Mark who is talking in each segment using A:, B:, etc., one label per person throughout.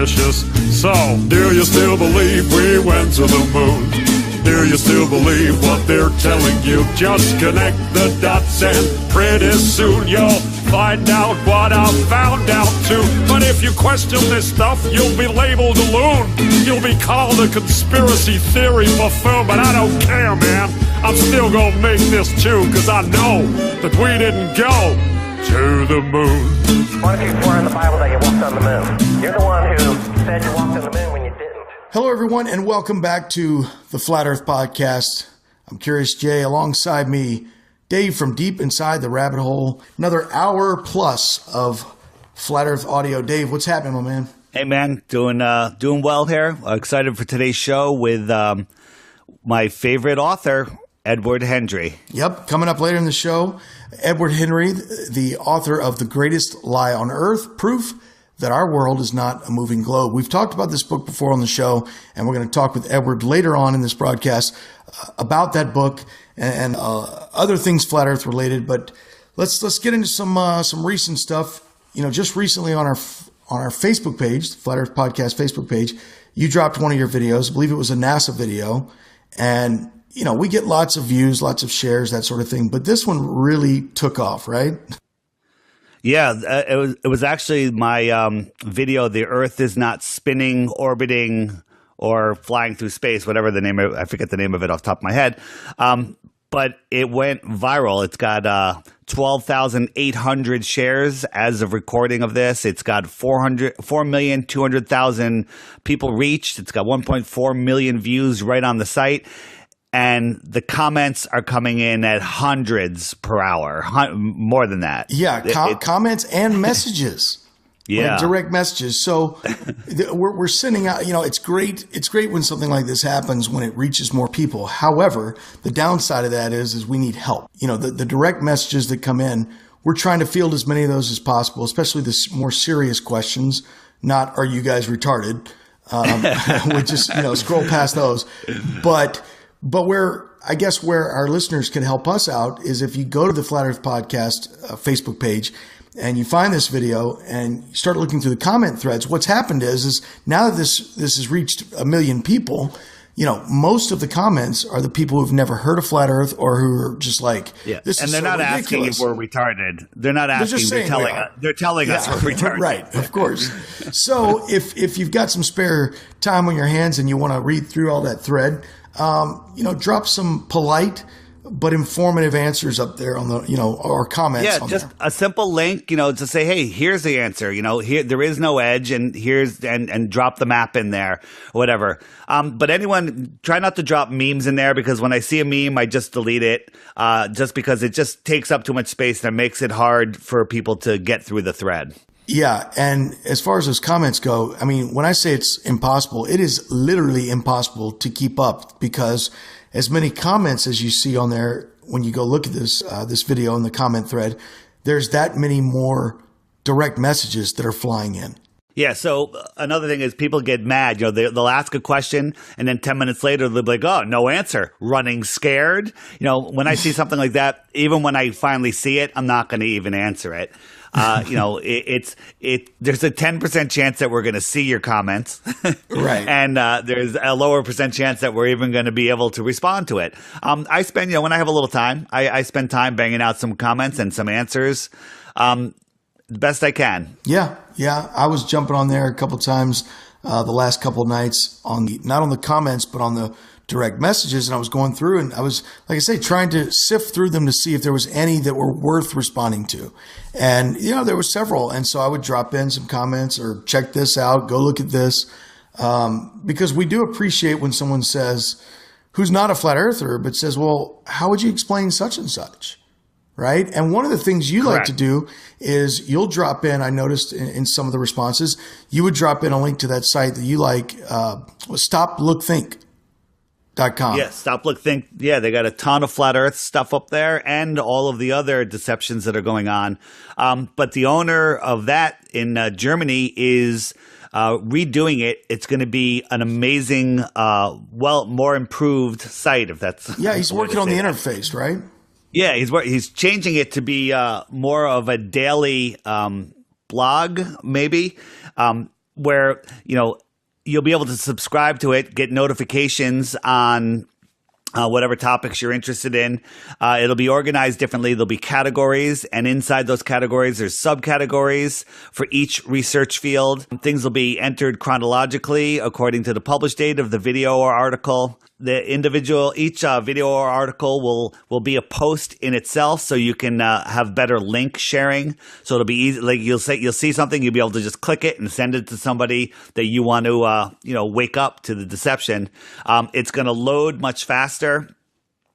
A: suspicious. So, do you still believe we went to the moon? Do you still believe what they're telling you? Just connect the dots and pretty soon you'll find out what I found out too. But if you question this stuff, you'll be labeled a loon. You'll be called a conspiracy theory buffoon. But I don't care, man. I'm still gonna make this too, cause I know that we didn't go to the moon.
B: What if you swore in the Bible that you walked on the moon? You're the one who said you walked on the moon when you didn't.
C: Hello, everyone, and welcome back to the Flat Earth Podcast. I'm Curious Jay. Alongside me, Dave from deep inside the rabbit hole. Another hour plus of Flat Earth audio. Dave, what's happening, my man?
D: Hey, man. Doing well here. Excited for today's show with my favorite author, Edward Hendrie.
C: Yep, coming up later in the show, Edward Hendrie, the author of The Greatest Lie on Earth, Proof that Our World is Not a Moving Globe. We've talked about this book before on the show, and we're going to talk with Edward later on in this broadcast about that book and other things Flat Earth related. But let's get into some recent stuff. You know, just recently on our Facebook page, the Flat Earth Podcast Facebook page, you dropped one of your videos. I believe it was a NASA video, and you know, we get lots of views, lots of shares, that sort of thing. But this one really took off, right?
D: Yeah, it was actually my video, The Earth is Not Spinning, Orbiting, or Flying Through Space, whatever the name of it. I forget the name of it off the top of my head. But it went viral. It's got 12,800 shares as of recording of this. It's got 4,200,000 people reached. It's got 1.4 million views right on the site. And the comments are coming in at hundreds per hour, more than that.
C: Yeah, comments and messages.
D: Yeah,
C: like direct messages. So we're sending out. You know, it's great. It's great when something like this happens when it reaches more people. However, the downside of that is we need help. You know, the direct messages that come in, we're trying to field as many of those as possible, especially the more serious questions. Not, are you guys retarded? We just scroll past those, but where our listeners can help us out is if you go to the Flat Earth Podcast Facebook page and you find this video and you start looking through the comment threads. What's happened is now that this has reached 1 million people, you know, most of the comments are the people who've never heard of Flat Earth or who are just like, this is so ridiculous. And they're not asking if we're retarded.
D: They're not asking. They're telling us we're retarded.
C: Right, of course. So if you've got some spare time on your hands and you want to read through all that thread, drop some polite but informative answers up there on the, or comments.
D: Yeah, just there. A simple link, to say, hey, here's the answer. Here there is no edge, and and drop the map in there, whatever. But anyone, try not to drop memes in there, because when I see a meme, I just delete it, just because it just takes up too much space and it makes it hard for people to get through the thread.
C: Yeah, and as far as those comments go, I mean, when I say it's impossible, it is literally impossible to keep up, because as many comments as you see on there, when you go look at this video in the comment thread, there's that many more direct messages that are flying in.
D: Yeah, so another thing is people get mad. They'll ask a question, and then 10 minutes later, they'll be like, oh, no answer, running scared. When I see something like that, even when I finally see it, I'm not going to even answer it. There's a 10% chance that we're going to see your comments.
C: Right.
D: And there's a lower percent chance that we're even going to be able to respond to it. I spend, when I have a little time, I spend time banging out some comments and some answers the best I can. Yeah.
C: I was jumping on there a couple of times the last couple of nights not on the comments, but on the direct messages, and I was going through, and I was, like I say, trying to sift through them to see if there was any that were worth responding to. And, there were several. And so I would drop in some comments or check this out, go look at this, because we do appreciate when someone says, who's not a flat earther, but says, well, how would you explain such and such? Right. And one of the things you like to do is you'll drop in, I noticed in some of the responses, you would drop in a link to that site that you like, stoplookthink.com.
D: Yeah, Stop Look Think. Yeah, they got a ton of flat Earth stuff up there and all of the other deceptions that are going on. But the owner of that in Germany is redoing it. It's going to be an amazing, more improved site. If that's
C: he's working on the interface, right?
D: Yeah, he's changing it to be more of a daily blog, maybe. where, you'll be able to subscribe to it, get notifications on whatever topics you're interested in. It'll be organized differently. There'll be categories, and inside those categories, there's subcategories for each research field. Things will be entered chronologically according to the published date of the video or article. Each video or article will be a post in itself, so you can have better link sharing. So it'll be easy. Like you'll see something, you'll be able to just click it and send it to somebody that you want to wake up to the deception. It's going to load much faster,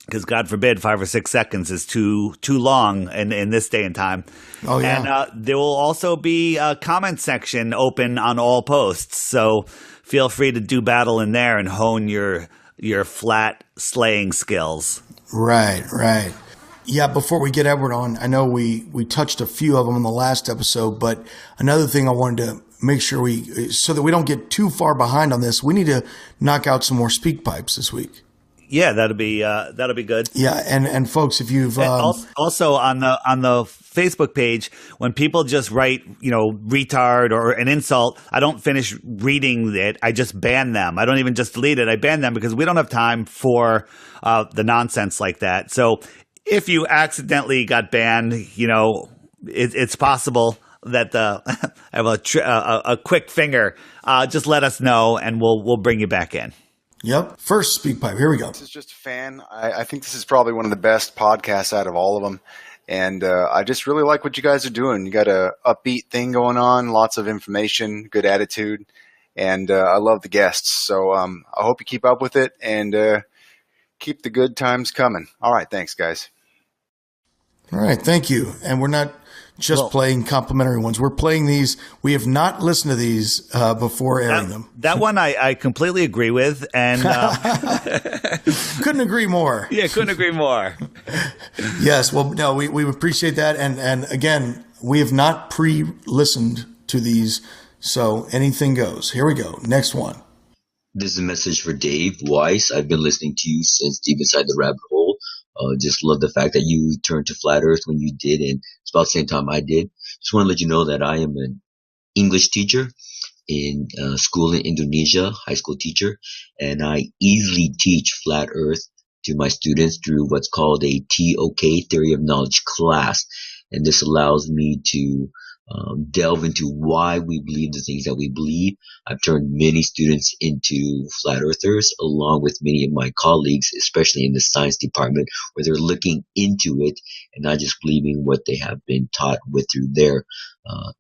D: because God forbid 5 or 6 seconds is too long in this day and time.
C: Oh yeah.
D: And there will also be a comment section open on all posts, so feel free to do battle in there and hone your flat slaying skills.
C: Right. Yeah, before we get Edward on, I know we touched a few of them in the last episode, but another thing I wanted to make sure so that we don't get too far behind on this, we need to knock out some more speak pipes this week.
D: Yeah, that'll be good.
C: Yeah, and folks, if you've
D: also on the Facebook page, when people just write retard or an insult, I don't finish reading it. I just ban them. I don't even just delete it. I ban them because we don't have time for the nonsense like that. So if you accidentally got banned, it's possible that I have a quick finger. Just let us know, and we'll bring you back in.
C: Yep. First speak pipe. Here we go.
E: This is just a fan. I think this is probably one of the best podcasts out of all of them. And I just really like what you guys are doing. You got a upbeat thing going on, lots of information, good attitude. And I love the guests. So I hope you keep up with it and keep the good times coming. All right. Thanks, guys.
C: All right. Thank you. And we're not just playing complimentary ones. We're playing these. We have not listened to these before airing them.
D: That one I completely agree with, and
C: couldn't agree more.
D: Yeah, couldn't agree more.
C: Yes, well, no, we appreciate that, and again, we have not pre-listened to these, so anything goes. Here we go. Next one.
F: This is a message for Dave Weiss. I've been listening to you since Deep Inside the Rabbit Hole. Just love the fact that you turned to Flat Earth when you did, and it's about the same time I did. Just want to let you know that I am an English teacher in school in Indonesia, high school teacher, and I easily teach Flat Earth to my students through what's called a TOK, Theory of Knowledge class. And this allows me to delve into why we believe the things that we believe. I've turned many students into flat earthers, along with many of my colleagues, especially in the science department, where they're looking into it and not just believing what they have been taught with through their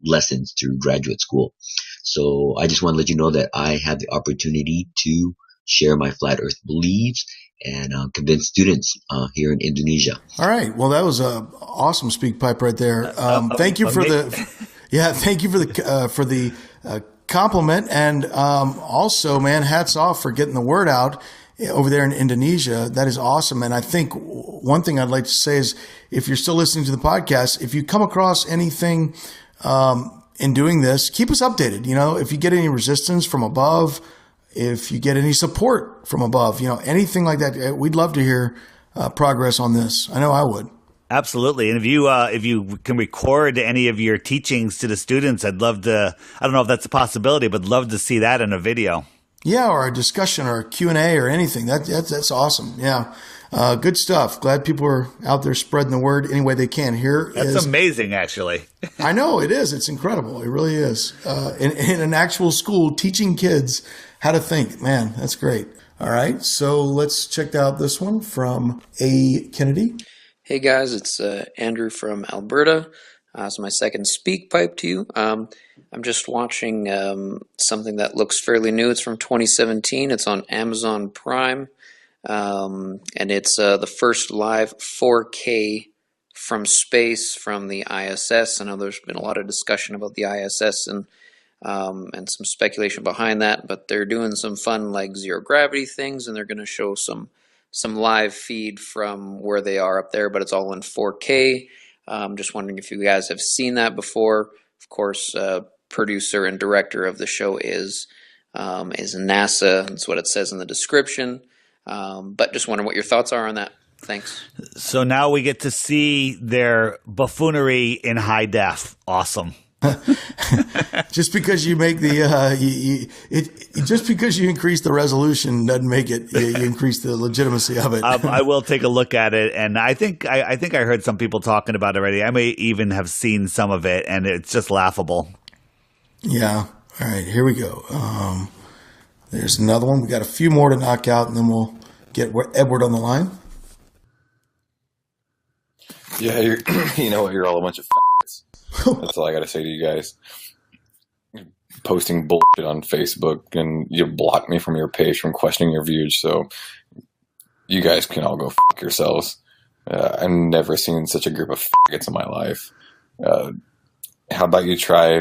F: lessons through graduate school. So I just want to let you know that I have the opportunity to share my flat earth beliefs and convince students here in Indonesia.
C: All right. Well, that was a awesome speak pipe right there. Thank you for thank you for the compliment, and also, man, hats off for getting the word out over there in Indonesia. That is awesome. And I think one thing I'd like to say is, if you're still listening to the podcast, if you come across anything in doing this, keep us updated. If you get any resistance from above, if you get any support from above, anything like that, we'd love to hear progress on this. I know I would. Absolutely. And if you can record any of your teachings to the students, I'd love to. I don't know if that's a possibility, but love to see that in a video. Yeah, or a discussion or a Q&A or anything. That's awesome. Yeah. Good stuff. Glad people are out there spreading the word any way they can. That's amazing, actually. I know, it is. It's incredible. It really is. In an actual school, teaching kids how to think. Man, that's great. All right. So let's check out this one from A. Kennedy.
G: Hey, guys. It's Andrew from Alberta. It's my second speak pipe to you. I'm just watching something that looks fairly new. It's from 2017. It's on Amazon Prime. And it's the first live 4K from space from the ISS. I know there's been a lot of discussion about the ISS and some speculation behind that, but they're doing some fun like zero gravity things, and they're going to show some live feed from where they are up there, but it's all in 4K. Just wondering if you guys have seen that before. Of course, producer and director of the show is NASA. That's what it says in the description. But just wondering what your thoughts are on that. Thanks. So now we get to see their buffoonery in high def. Awesome.
C: Just because you make the just because you increase the resolution doesn't make it you increase the legitimacy of it.
D: I will take a look at it, and I think I heard some people talking about it already. I may even have seen some of it, and it's just laughable.
C: Yeah. All right, here we go. There's another one. We got a few more to knock out, and then we'll get Edward on the line.
H: Yeah, you're all a bunch of f***s. That's all I got to say to you guys. Posting bullshit on Facebook, and you blocked me from your page from questioning your views, so you guys can all go f*** yourselves. I've never seen such a group of f***its in my life. How about you try,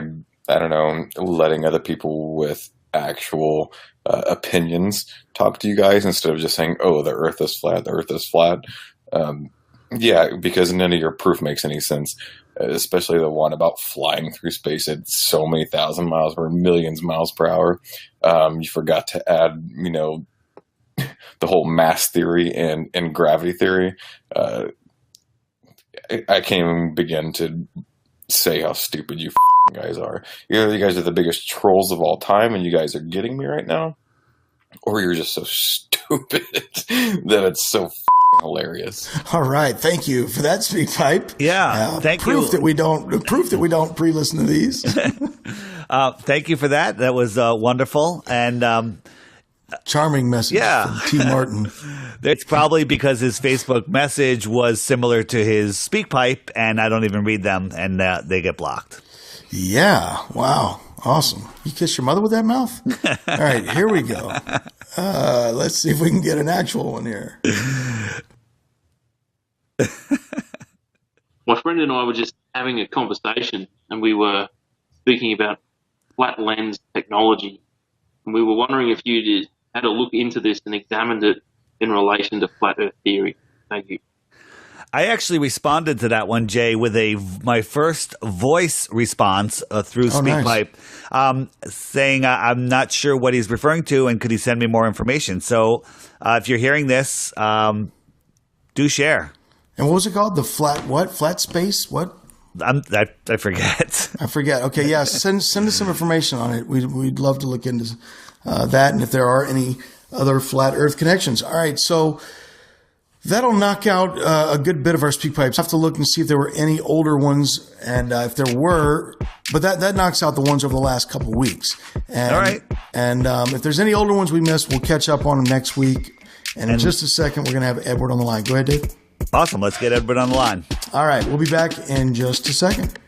H: I don't know, letting other people with actual opinions talk to you guys instead of just saying, oh, the earth is flat, the earth is flat. Yeah, because none of your proof makes any sense, especially the one about flying through space at so many thousand miles or millions of miles per hour. You forgot to add, the whole mass theory and gravity theory. I can't even begin to say how stupid you guys are. Either you guys are the biggest trolls of all time and you guys are getting me right now, or you're just so stupid that it's so hilarious.
C: All right, thank you for that speak pipe.
D: Yeah, thank
C: you. Proof that we don't pre-listen to these.
D: Thank you for that. That was wonderful and
C: charming message.
D: Yeah,
C: from T. Martin.
D: It's probably because his Facebook message was similar to his speak pipe, and I don't even read them, and they get blocked.
C: Yeah. Wow. Awesome. You kiss your mother with that mouth? All right, here we go. Let's see if we can get an actual one here.
I: My friend and I were just having a conversation, and we were speaking about flat lens technology. And we were wondering if you had a look into this and examined it in relation to flat Earth theory. Thank you.
D: I actually responded to that one, Jay, with my first voice response through SpeakPipe, saying I'm not sure what he's referring to and could he send me more information. So if you're hearing this, do share.
C: And what was it called? The flat what? Flat space? What?
D: I forget.
C: I forget. Okay, yeah. Send us some information on it. We'd love to look into that, and if there are any other flat Earth connections. All right, so that'll knock out a good bit of our speak pipes. I have to look and see if there were any older ones, and if there were, but that knocks out the ones over the last couple of weeks. And,
D: all right.
C: And if there's any older ones we missed, we'll catch up on them next week. And in just a second, we're going to have Edward on the line. Go ahead, Dave.
D: Awesome. Let's get Edward on the line.
C: All right. We'll be back in just a second.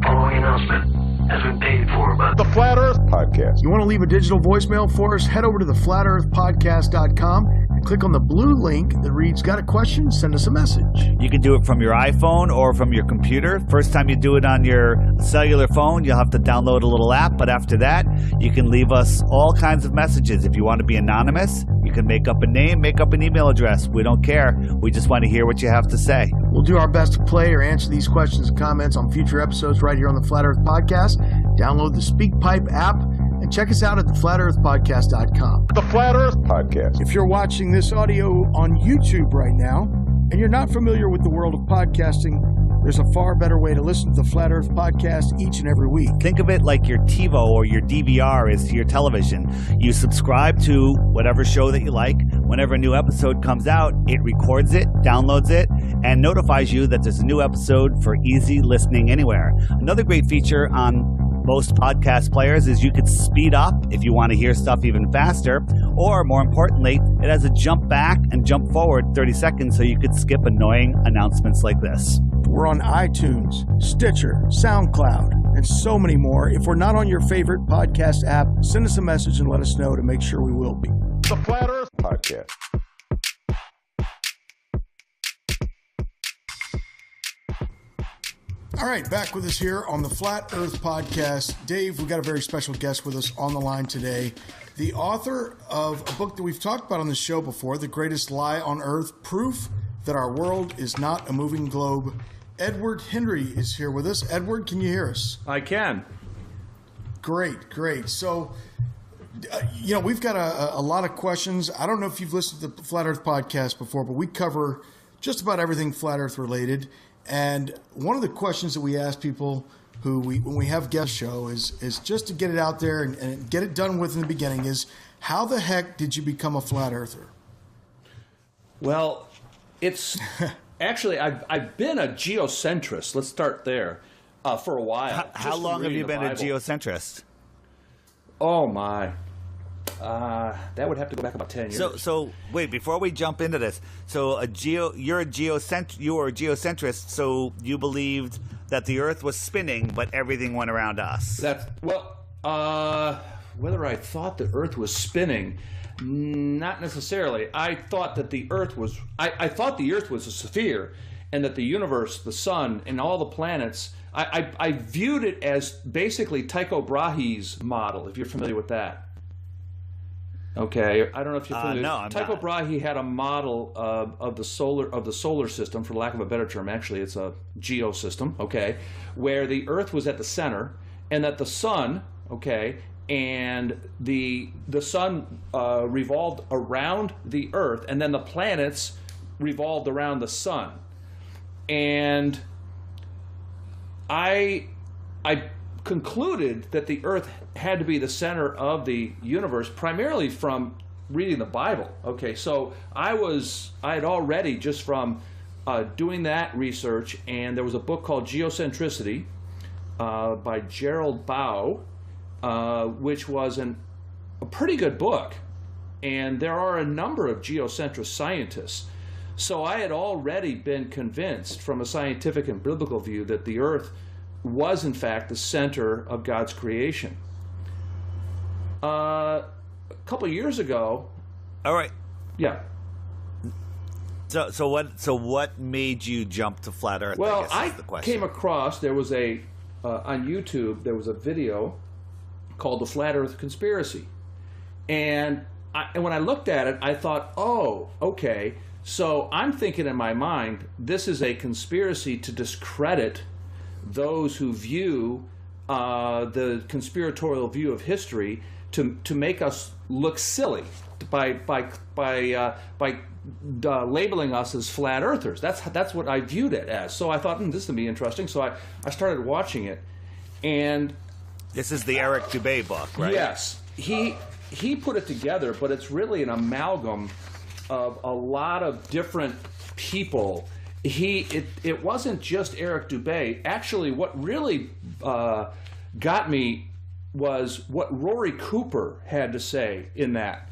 B: Following announcement has been paid for by
A: The Flat Earth Podcast.
C: You want to leave a digital voicemail for us? Head over to theflatearthpodcast.com and click on the blue link that reads, "Got a question? Send us a message."
D: You can do it from your iPhone or from your computer. First time you do it on your cellular phone, you'll have to download a little app. But after that, you can leave us all kinds of messages. If you want to be anonymous, you can make up a name, make up an email address. We don't care. We just want to hear what you have to say.
C: We'll do our best to play or answer these questions and comments on future episodes right here on the Flat Earth Podcast. Download the SpeakPipe app and check us out at theflatearthpodcast.com.
A: The Flat Earth Podcast.
C: If you're watching this audio on YouTube right now and you're not familiar with the world of podcasting, there's a far better way to listen to the Flat Earth Podcast each and every week.
D: Think of it like your TiVo or your DVR is to your television. You subscribe to whatever show that you like. Whenever a new episode comes out, it records it, downloads it, and notifies you that there's a new episode for easy listening anywhere. Another great feature on most podcast players is you could speed up if you want to hear stuff even faster, or more importantly, it has a jump back and jump forward 30 seconds so you could skip annoying announcements like this.
C: We're on iTunes, Stitcher, SoundCloud, and so many more. If we're not on your favorite podcast app, send us a message and let us know to make sure we will be.
A: The Flat Earth Podcast.
C: All right, back with us here on the Flat Earth Podcast. Dave, we've got a very special guest with us on the line today. The author of a book that we've talked about on the show before, The Greatest Lie on Earth, Proof That Our World is Not a Moving Globe. Edward Hendrie is here with us. Edward, can you hear us?
J: I can.
C: Great. So, we've got a lot of questions. I don't know if you've listened to the Flat Earth Podcast before, but we cover just about everything Flat Earth related. And one of the questions that we ask people who when we have guest show is just to get it out there and get it done with in the beginning is, how the heck did you become a flat earther?
J: Well, it's actually, I've been a geocentrist. Let's start there for a while.
D: How long have you been a geocentrist?
J: Oh, my. That would have to go back about 10 years.
D: So wait, before we jump into this, so you were a geocentrist, so you believed that the Earth was spinning, but everything went around us.
J: Whether I thought the Earth was spinning, not necessarily. I thought that the Earth was. I thought the Earth was a sphere, and that the universe, the sun, and all the planets. I viewed it as basically Tycho Brahe's model. If you're familiar with that. Okay, I don't know if you're familiar.
D: No, I'm
J: Tycho
D: not.
J: Brahe had a model of the solar system, for lack of a better term. Actually, it's a geosystem. Okay, where the Earth was at the center, and that the sun. Okay, and the sun revolved around the Earth, and then the planets revolved around the sun. And I concluded that the Earth had to be the center of the universe, primarily from reading the Bible. Okay, so I had already, just from doing that research, and there was a book called Geocentricity by Gerald Bow, which was a pretty good book, and there are a number of geocentrist scientists. So I had already been convinced from a scientific and biblical view that the Earth was in fact the center of God's creation. A couple of years ago.
D: All right.
J: Yeah.
D: So what made you jump to flat Earth?
J: Well,
D: I
J: came across, there was on YouTube, there was a video called The Flat Earth Conspiracy. And when I looked at it, I thought, oh, okay, so I'm thinking in my mind, this is a conspiracy to discredit those who view the conspiratorial view of history to make us look silly by labeling us as flat earthers. That's what I viewed it as. So I thought, this would be interesting. So I started watching it, and
D: this is the Eric Dubé book, right?
J: Yes, he put it together, but it's really an amalgam of a lot of different people. It wasn't just Eric Dubé. Actually, what really got me was what Rory Cooper had to say in that.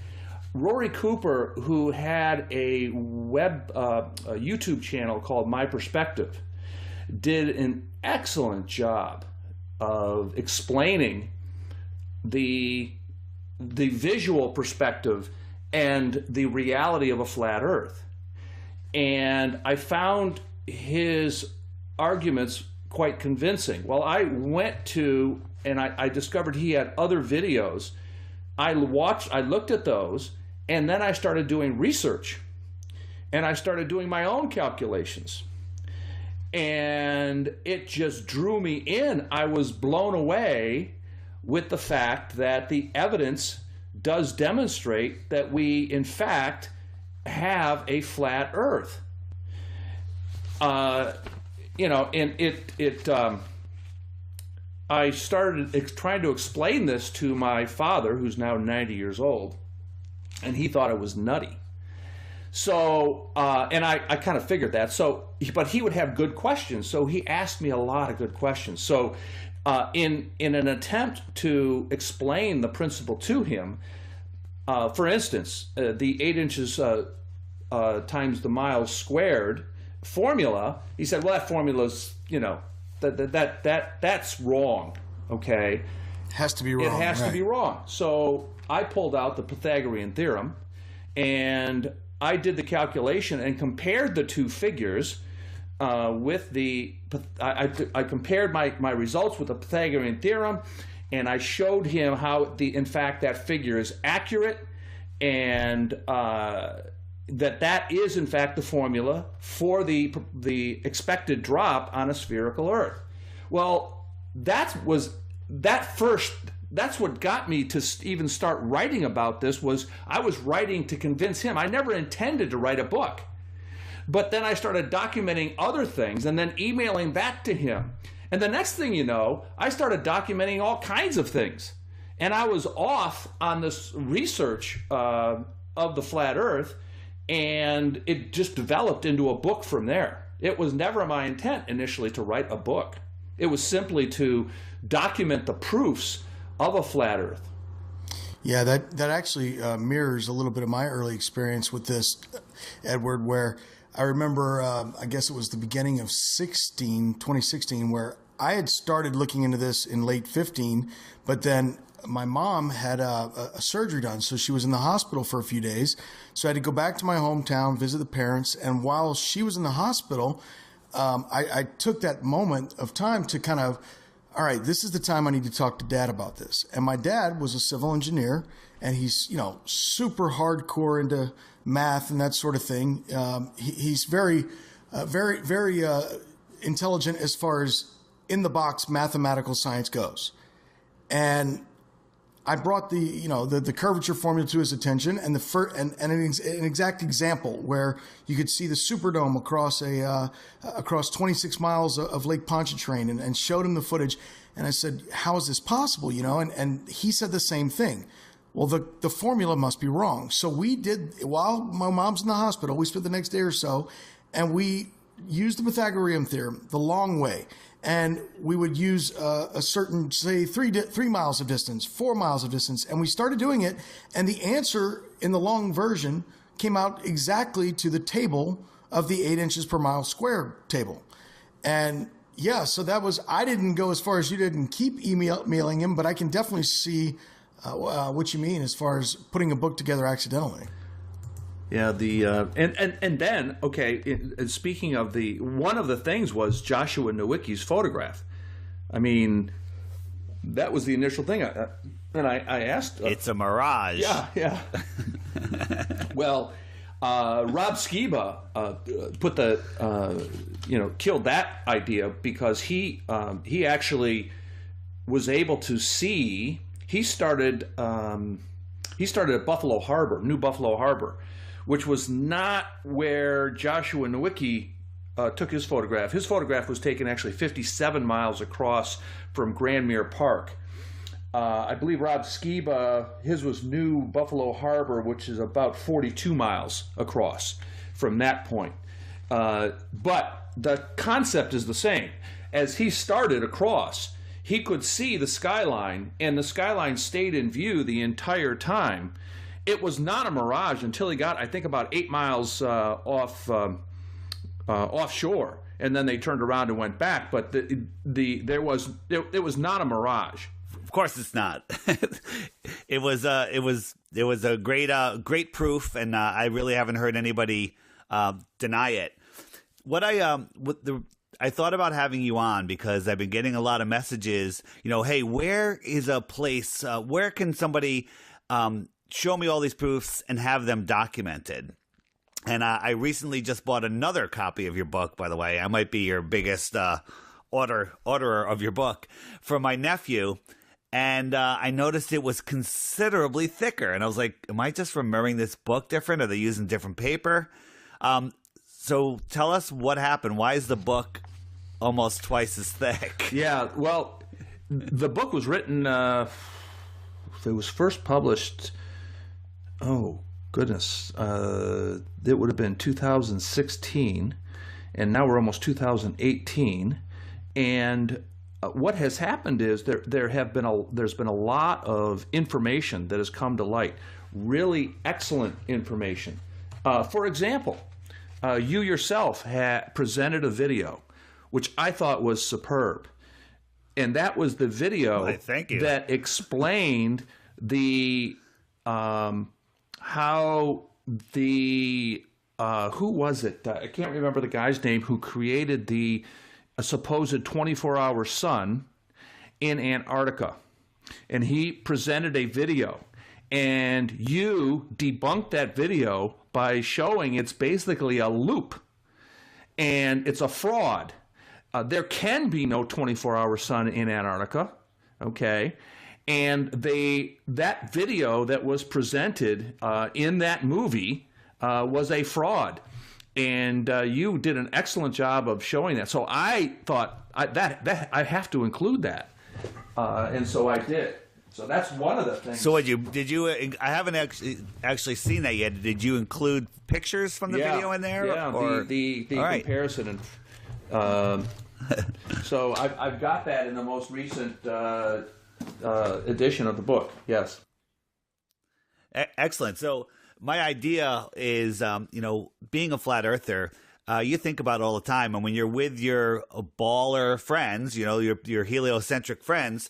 J: Rory Cooper, who had a YouTube channel called My Perspective, did an excellent job of explaining the visual perspective and the reality of a flat Earth. And I found his arguments quite convincing. Well, I went to, and I discovered he had other videos. I looked at those, and then I started doing research. And I started doing my own calculations. And it just drew me in. I was blown away with the fact that the evidence does demonstrate that we, in fact, have a flat Earth. I started trying to explain this to my father, who's now 90 years old, and he thought it was nutty. So, and I kind of figured that. So, but he would have good questions. So he asked me a lot of good questions. So, in an attempt to explain the principle to him, for instance, the 8 inches times the miles squared formula, he said, well, that formula's, that's wrong. Okay,
C: it has to be wrong.
J: It has to be wrong. So I pulled out the Pythagorean theorem, and I did the calculation and compared the two figures with the. I compared my results with the Pythagorean theorem, and I showed him how in fact that figure is accurate, and that is in fact the formula for the expected drop on a spherical Earth. Well, that's what got me to even start writing about this. Was I was writing to convince him. I never intended to write a book, but then I started documenting other things and then emailing back to him. And the next thing you know, I started documenting all kinds of things. And I was off on this research of the flat Earth, and it just developed into a book from there. It was never my intent initially to write a book. It was simply to document the proofs of a flat Earth.
C: Yeah, that actually mirrors a little bit of my early experience with this, Edward, where I remember, I guess it was the beginning of 2016, where I had started looking into this in late 15, but then my mom had a surgery done, so she was in the hospital for a few days. So I had to go back to my hometown, visit the parents, and while she was in the hospital, I took that moment of time to kind of, all right, this is the time I need to talk to Dad about this. And my dad was a civil engineer, and he's, super hardcore into math and that sort of thing. He's very intelligent as far as in the box mathematical science goes. And I brought the curvature formula to his attention, and an exact example where you could see the Superdome across 26 miles of Lake Pontchartrain, and showed him the footage. And I said, "How is this possible?" And he said the same thing. Well, the formula must be wrong. So we did, while my mom's in the hospital, we spent the next day or so, and we used the Pythagorean theorem the long way. And we would use a certain, say, 3 miles of distance, 4 miles of distance. And we started doing it. And the answer in the long version came out exactly to the table of the 8 inches per mile square table. And yeah, so that was, I didn't go as far as you did and keep emailing him, but I can definitely see what you mean as far as putting a book together accidentally.
J: Yeah, and then, speaking of one of the things was Joshua Nowicki's photograph. I mean, that was the initial thing. And I asked...
D: it's a mirage.
J: Yeah. Well, Rob Skiba killed that idea because he actually was able to see... He started at Buffalo Harbor, New Buffalo Harbor, which was not where Joshua Nowicki took his photograph. His photograph was taken actually 57 miles across from Grandmere Park. I believe Rob Skiba, his was New Buffalo Harbor, which is about 42 miles across from that point. But the concept is the same. As he started across, he could see the skyline, and the skyline stayed in view the entire time. It was not a mirage until he got, I think, about 8 miles offshore, and then they turned around and went back. But it was not a mirage.
D: Of course, it's not. It was a great proof, and I really haven't heard anybody deny it. I thought about having you on because I've been getting a lot of messages, hey, where is a place, where can somebody show me all these proofs and have them documented? And I recently just bought another copy of your book, by the way. I might be your biggest orderer of your book for my nephew. And I noticed it was considerably thicker. And I was like, am I just remembering this book different? Are they using different paper? So tell us what happened. Why is the book almost twice as thick?
J: Yeah, well, the book was written, it was first published, oh, goodness, it would have been 2016, and now we're almost 2018, and what has happened is there's been a lot of information that has come to light, really excellent information. For example, you yourself had presented a video, which I thought was superb. And that was the video that explained how who was it? I can't remember the guy's name who created the supposed 24-hour sun in Antarctica. And he presented a video. And you debunked that video by showing it's basically a loop. And it's a fraud. There can be no 24-hour sun in Antarctica, okay? And that video that was presented in that movie was a fraud. And you did an excellent job of showing that. So I thought that I have to include that, and so I did. So that's one of the things.
D: So did you? I haven't actually seen that yet. Did you include pictures from the video in there?
J: Yeah,
D: or?
J: the comparison. And so I've got that in the most recent edition of the book. Yes.
D: Excellent. So my idea is, being a flat earther, you think about it all the time. And when you're with your baller friends, your heliocentric friends,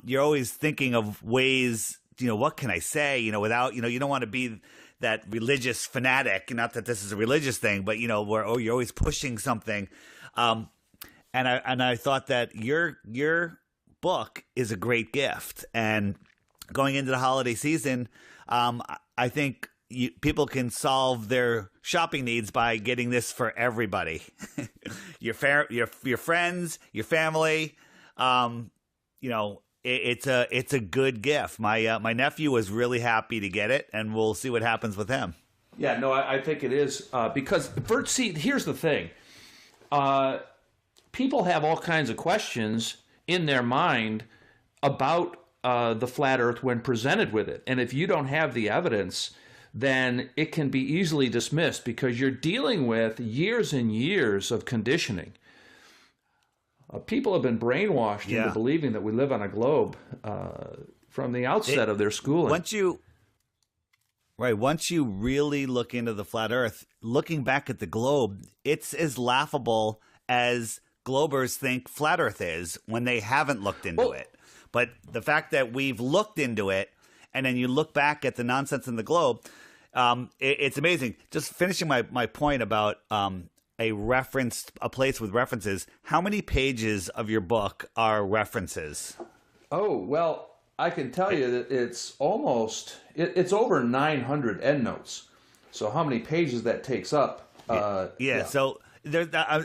D: you're always thinking of ways, what can I say, without, you don't want to be that religious fanatic. Not that this is a religious thing, but, where you're always pushing something. And I thought that your book is a great gift. And going into the holiday season, I think people can solve their shopping needs by getting this for everybody. your friends, your family. It's a good gift. My nephew was really happy to get it, and we'll see what happens with him.
J: Yeah, no, I think it is because here's the thing. People have all kinds of questions in their mind about the flat Earth when presented with it. And if you don't have the evidence, then it can be easily dismissed because you're dealing with years and years of conditioning. People have been brainwashed into believing that we live on a globe from the outset of their schooling.
D: Once you really look into the flat Earth, looking back at the globe, it's as laughable as globers think flat Earth is when they haven't looked into it. But the fact that we've looked into it, and then you look back at the nonsense in the globe, it's amazing. Just finishing my point about a place with references. How many pages of your book are references?
J: Oh, well, I can tell you that it's over 900 endnotes. So how many pages that takes up?
D: So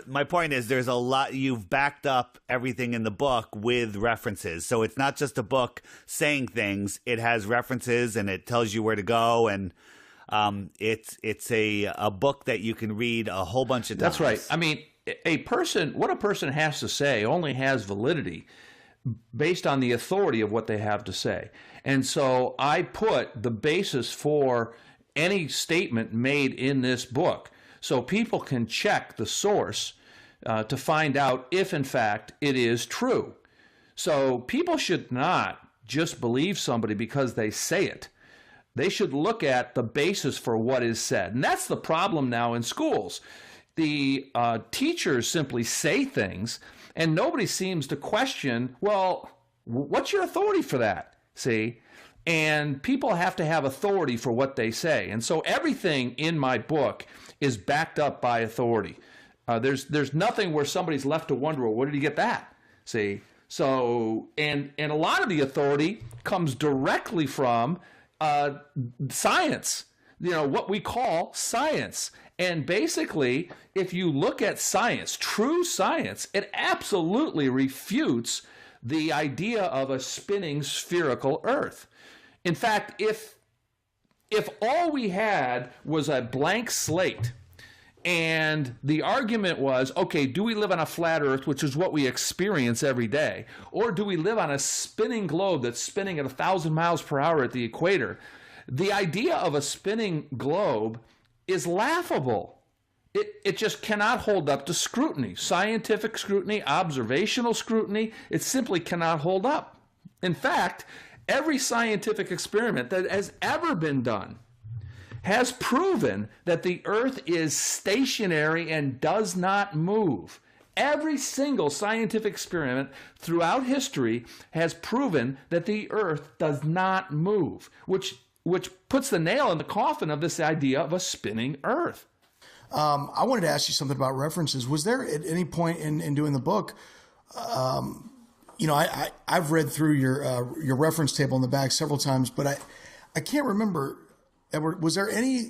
D: my point is there's a lot. You've backed up everything in the book with references. So it's not just a book saying things. It has references and it tells you where to go. And it's a book that you can read a whole bunch of times.
J: That's right. I mean, what a person has to say only has validity based on the authority of what they have to say. And so I put the basis for any statement made in this book so people can check the source to find out if, in fact, it is true. So people should not just believe somebody because they say it. They should look at the basis for what is said. And that's the problem now in schools. The teachers simply say things, and nobody seems to question, well, what's your authority for that? See? And people have to have authority for what they say. And so everything in my book is backed up by authority. There's nothing where somebody's left to wonder, well, where did you get that? See? So, and a lot of the authority comes directly from science, what we call science. And basically, if you look at science, true science, it absolutely refutes the idea of a spinning spherical Earth. In fact, if all we had was a blank slate and the argument was, okay, do we live on a flat Earth, which is what we experience every day, or do we live on a spinning globe that's spinning at 1,000 miles per hour at the equator? The idea of a spinning globe is laughable. It just cannot hold up to scrutiny, scientific scrutiny, observational scrutiny. It simply cannot hold up. In fact, every scientific experiment that has ever been done has proven that the Earth is stationary and does not move. Every single scientific experiment throughout history has proven that the Earth does not move, which puts the nail in the coffin of this idea of a spinning Earth.
C: I wanted to ask you something about references. Was there at any point in doing the book, I've read through your reference table in the back several times, but I can't remember. Edward, was there any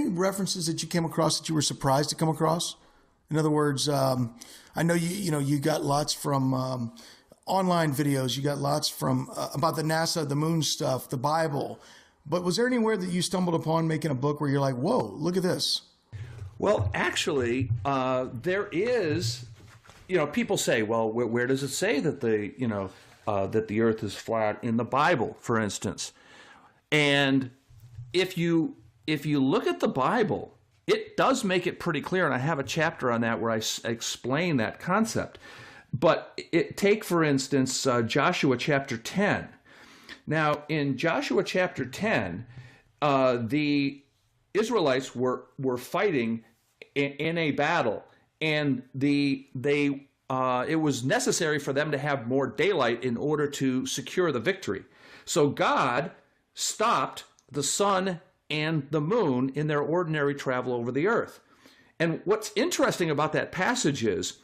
C: references that you came across that you were surprised to come across? In other words, I know you got lots from online videos. You got lots from about the NASA, the moon stuff, the Bible. But was there anywhere that you stumbled upon making a book where you're like, whoa, look at this?
J: Well, actually, there is, people say, well, where does it say that that the Earth is flat in the Bible, for instance? And if you look at the Bible, it does make it pretty clear, and I have a chapter on that where I explain that concept. But take, for instance, Joshua chapter 10. Now, in Joshua chapter 10, the Israelites were fighting in a battle, and it was necessary for them to have more daylight in order to secure the victory. So God stopped the sun and the moon in their ordinary travel over the earth. And what's interesting about that passage is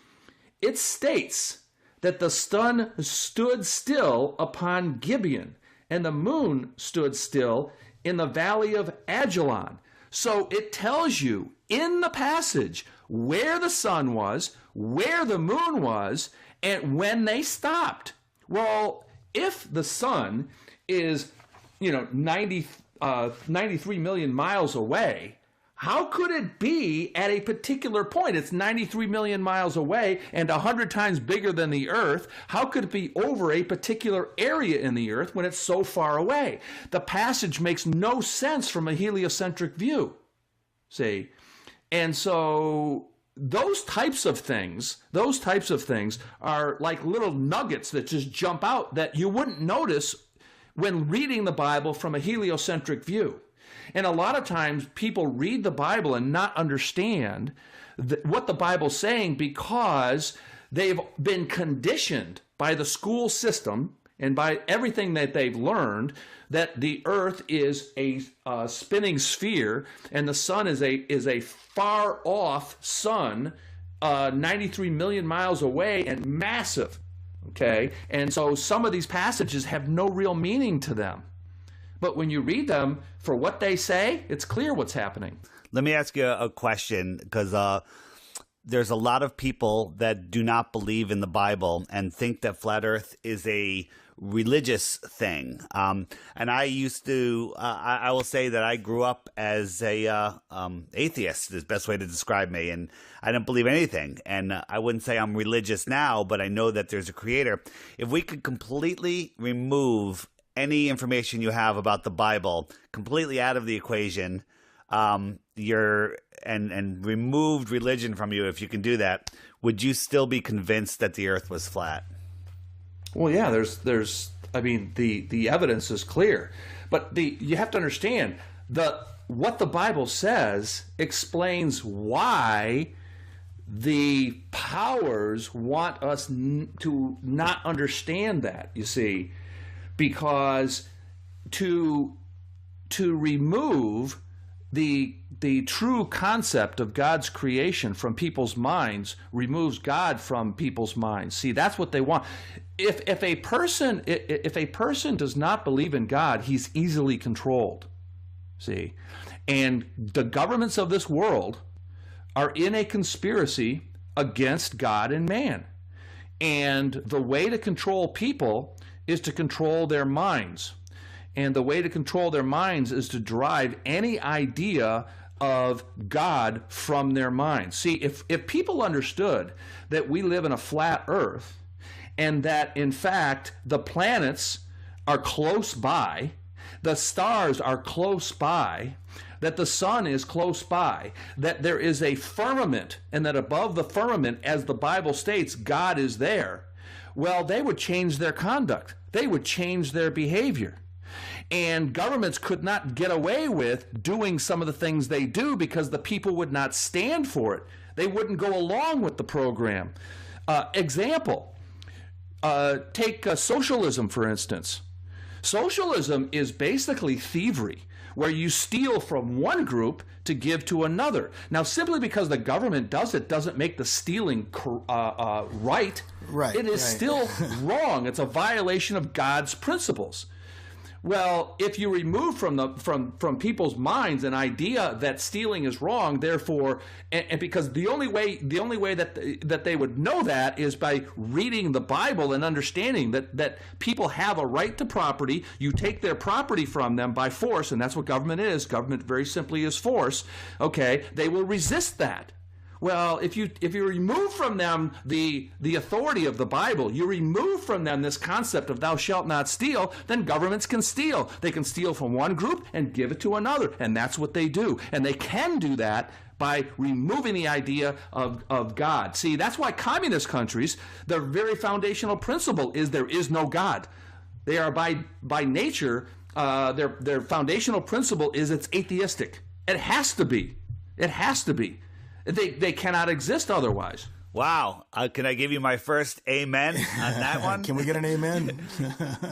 J: it states that the sun stood still upon Gibeon, and the moon stood still in the valley of Ajalon. So it tells you in the passage where the sun was, where the moon was, and when they stopped. Well, if the sun is, 93 million miles away, how could it be at a particular point? It's 93 million miles away and 100 times bigger than the Earth. How could it be over a particular area in the Earth when it's so far away? The passage makes no sense from a heliocentric view. See? And so those types of things are like little nuggets that just jump out that you wouldn't notice when reading the Bible from a heliocentric view. And a lot of times people read the Bible and not understand what the Bible's saying because they've been conditioned by the school system and by everything that they've learned that the earth is a spinning sphere and the sun is a far off sun, 93 million miles away and massive. Okay? And so some of these passages have no real meaning to them. But when you read them for what they say, it's clear what's happening.
D: Let me ask you a question, because there's a lot of people that do not believe in the Bible and think that flat Earth is a religious thing. And I used to, I will say that I grew up as a atheist, is the best way to describe me, and I didn't believe anything. And I wouldn't say I'm religious now, but I know that there's a creator. If we could completely remove any information you have about the Bible completely out of the equation, and removed religion from you, if you can do that, would you still be convinced that the Earth was flat?
J: Well, yeah, the evidence is clear, but you have to understand what the Bible says explains why the powers want us to not understand that, you see, because to remove the true concept of God's creation from people's minds removes God from people's minds. See, that's what they want. If a person does not believe in God, he's easily controlled. See, and the governments of this world are in a conspiracy against God and man. And the way to control people is to control their minds. And the way to control their minds is to drive any idea of God from their minds. See, if people understood that we live in a flat earth and that, in fact, the planets are close by, the stars are close by, that the sun is close by, that there is a firmament, and that above the firmament, as the Bible states, God is there, well, they would change their conduct. They would change their behavior. And governments could not get away with doing some of the things they do because the people would not stand for it. They wouldn't go along with the program. Example, take socialism, for instance. Socialism is basically thievery, where you steal from one group to give to another. Now, simply because the government does it doesn't make the stealing right.
C: Right.
J: It is still wrong. It's a violation of God's principles. Well, if you remove from people's minds an idea that stealing is wrong, therefore, and because the only way that they would know that is by reading the Bible and understanding that people have a right to property. You take their property from them by force, and that's what government is. Government very simply is force. Okay, they will resist that. Well, if you remove from them the authority of the Bible, you remove from them this concept of thou shalt not steal, then governments can steal. They can steal from one group and give it to another, and that's what they do. And they can do that by removing the idea of God. See, that's why communist countries, their very foundational principle is there is no God. They are by nature, their foundational principle is it's atheistic. It has to be. It has to be. They cannot exist otherwise.
D: Wow. Can I give you my first amen on that one?
C: Can we get an amen?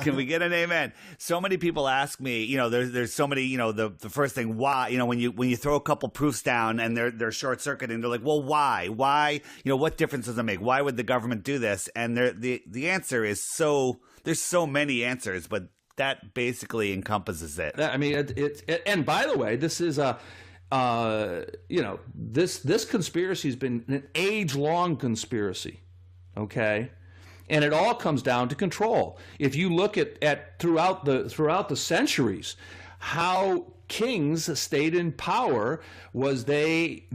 D: Can we get an amen? So many people ask me, there's so many, the first thing, why, when you throw a couple proofs down and they're short circuiting, they're like, well, why? Why, what difference does it make? Why would the government do this? And the answer is there's so many answers, but that basically encompasses it.
J: I mean, and by the way, this is this conspiracy has been an age-long conspiracy, okay, and it all comes down to control. If you look at throughout the centuries, how kings stayed in power was they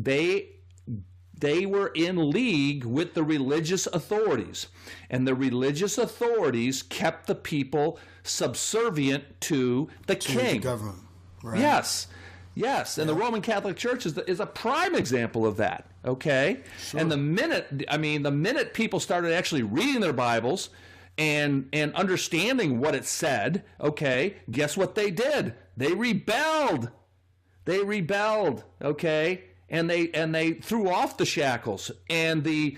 J: were in league with the religious authorities, and the religious authorities kept the people subservient to the king.
C: The government, right?
J: Yes, and the Roman Catholic Church is a prime example of that, okay? Sure. And the minute people started actually reading their Bibles and understanding what it said, okay, guess what they did? They rebelled. Okay? And they threw off the shackles. And the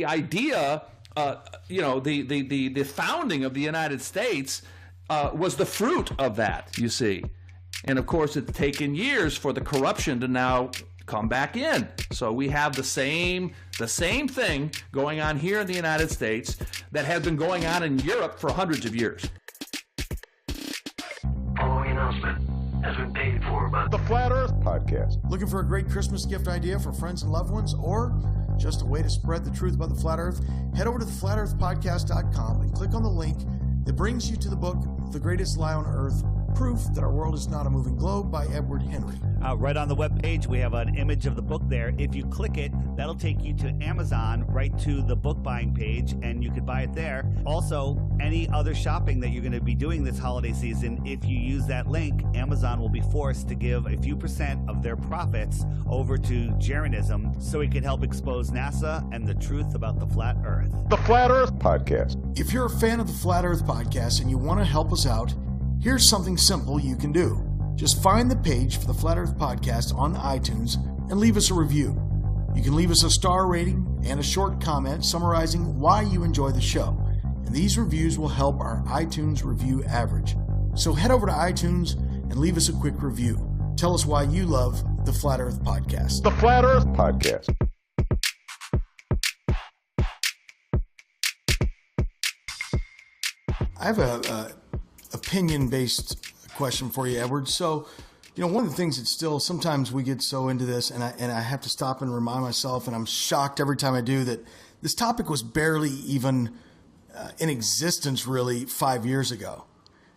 J: idea, the founding of the United States was the fruit of that, you see. And of course, it's taken years for the corruption to now come back in. So we have the same thing going on here in the United States that has been going on in Europe for hundreds of years.
B: Following announcement has been paid for by
A: The Flat Earth Podcast.
C: Looking for a great Christmas gift idea for friends and loved ones, or just a way to spread the truth about the flat Earth? Head over to theflatearthpodcast.com and click on the link that brings you to the book, The Greatest Lie on Earth, Proof That Our World Is Not a Moving Globe by Edward Hendrie.
D: Right on the webpage, we have an image of the book there. If you click it, that'll take you to Amazon, right to the book buying page, and you could buy it there. Also, any other shopping that you're going to be doing this holiday season, if you use that link, Amazon will be forced to give a few % of their profits over to Jeranism so it can help expose NASA and the truth about the flat Earth.
A: The Flat Earth Podcast.
C: If you're a fan of the Flat Earth Podcast and you want to help us out, here's something simple you can do. Just find the page for the Flat Earth Podcast on iTunes and leave us a review. You can leave us a star rating and a short comment summarizing why you enjoy the show. And these reviews will help our iTunes review average. So head over to iTunes and leave us a quick review. Tell us why you love the Flat Earth Podcast.
A: The Flat Earth Podcast.
C: I have a opinion-based question for you, Edward. So, one of the things that still sometimes we get so into this, and I have to stop and remind myself, and I'm shocked every time I do, that this topic was barely even in existence really 5 years ago.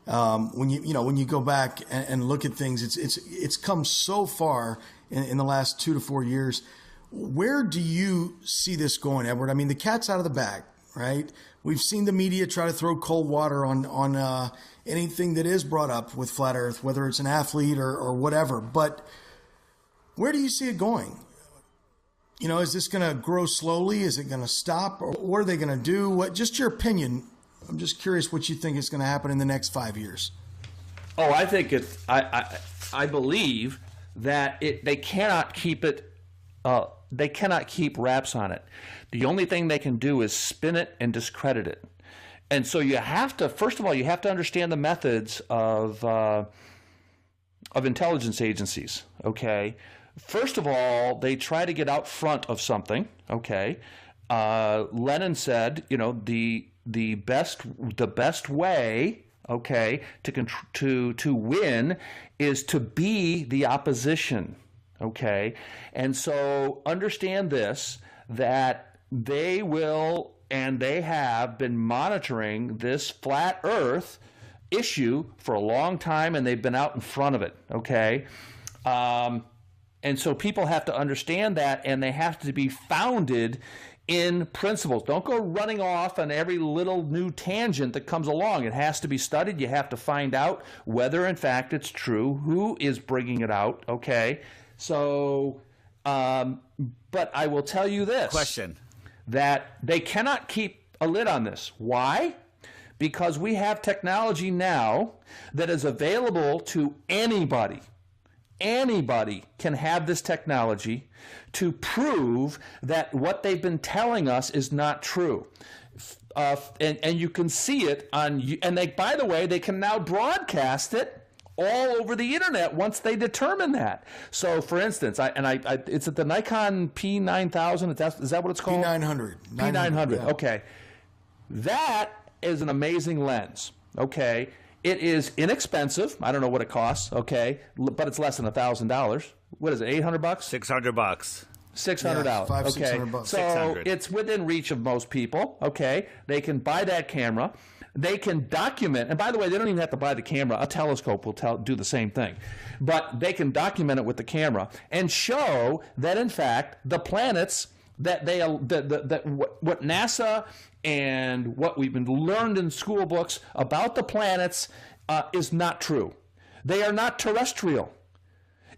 C: When you go back and look at things, it's come so far in the last 2 to 4 years. Where do you see this going, Edward? I mean, the cat's out of the bag, right? We've seen the media try to throw cold water on anything that is brought up with Flat Earth, whether it's an athlete or whatever. But where do you see it going? Is this going to grow slowly? Is it going to stop? Or what are they going to do? Just your opinion. I'm just curious what you think is going to happen in the next 5 years.
J: Oh, I think I believe that they cannot keep it. They cannot keep wraps on it. The only thing they can do is spin it and discredit it. And so you have to, first of all, you have to understand the methods of intelligence agencies. Okay. First of all, they try to get out front of something. Okay. Lenin said, the best way, okay, to win is to be the opposition, okay? And so understand this, that they will and they have been monitoring this flat Earth issue for a long time, and they've been out in front of it, okay? And so people have to understand that, and they have to be founded in principles. Don't go running off on every little new tangent that comes along. It has to be studied. You have to find out whether, in fact, it's true, who is bringing it out, okay? So, but I will tell you this.
D: Question. That
J: they cannot keep a lid on this. Why? Because we have technology now that is available to anybody. Anybody can have this technology to prove that what they've been telling us is not true. And you can see it on, and they, by the way, they can now broadcast it all over the internet once they determine that. So, for instance, it's at the Nikon P9000. Is that what it's called?
C: P900.
J: P900.
C: Yeah.
J: Okay, that is an amazing lens. Okay, it is inexpensive. I don't know what it costs. Okay, but it's less than $1,000. What is it? $800?
D: $600.
J: $600.
C: Yeah,
J: okay,
C: $600.
J: so
D: $600.
J: it's within reach of most people. Okay, they can buy that camera. They can document, and by the way, they don't even have to buy the camera. A telescope will do the same thing, but they can document it with the camera and show that, in fact, the planets that what NASA and what we've been learned in school books about the planets is not true. They are not terrestrial.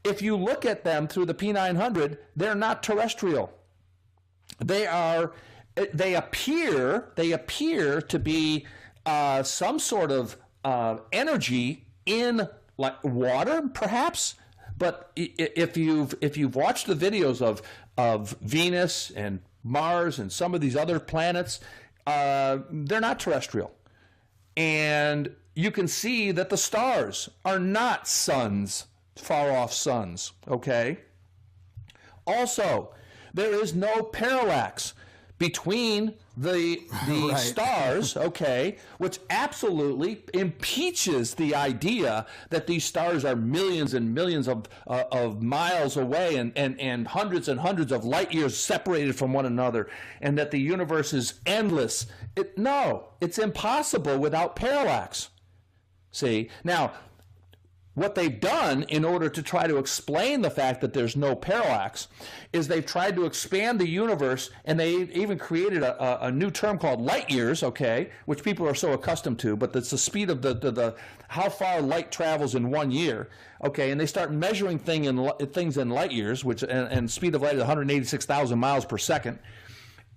J: If you look at them through the P900, they're not terrestrial. They appear to be some sort of energy in, like, water, perhaps. But if you've watched the videos of Venus and Mars and some of these other planets, they're not terrestrial. And you can see that the stars are not suns, far-off suns, okay? Also, there is no parallax between the
C: Right.
J: stars, okay, which absolutely impeaches the idea that these stars are millions and millions of miles away and hundreds of light years separated from one another, and that the universe is endless. No, it's impossible without parallax. See? Now, what they've done in order to try to explain the fact that there's no parallax is they've tried to expand the universe, and they even created a new term called light years, okay, which people are so accustomed to, but it's the speed of the how far light travels in 1 year, okay, and they start measuring things in light years, which and speed of light is 186,000 miles per second,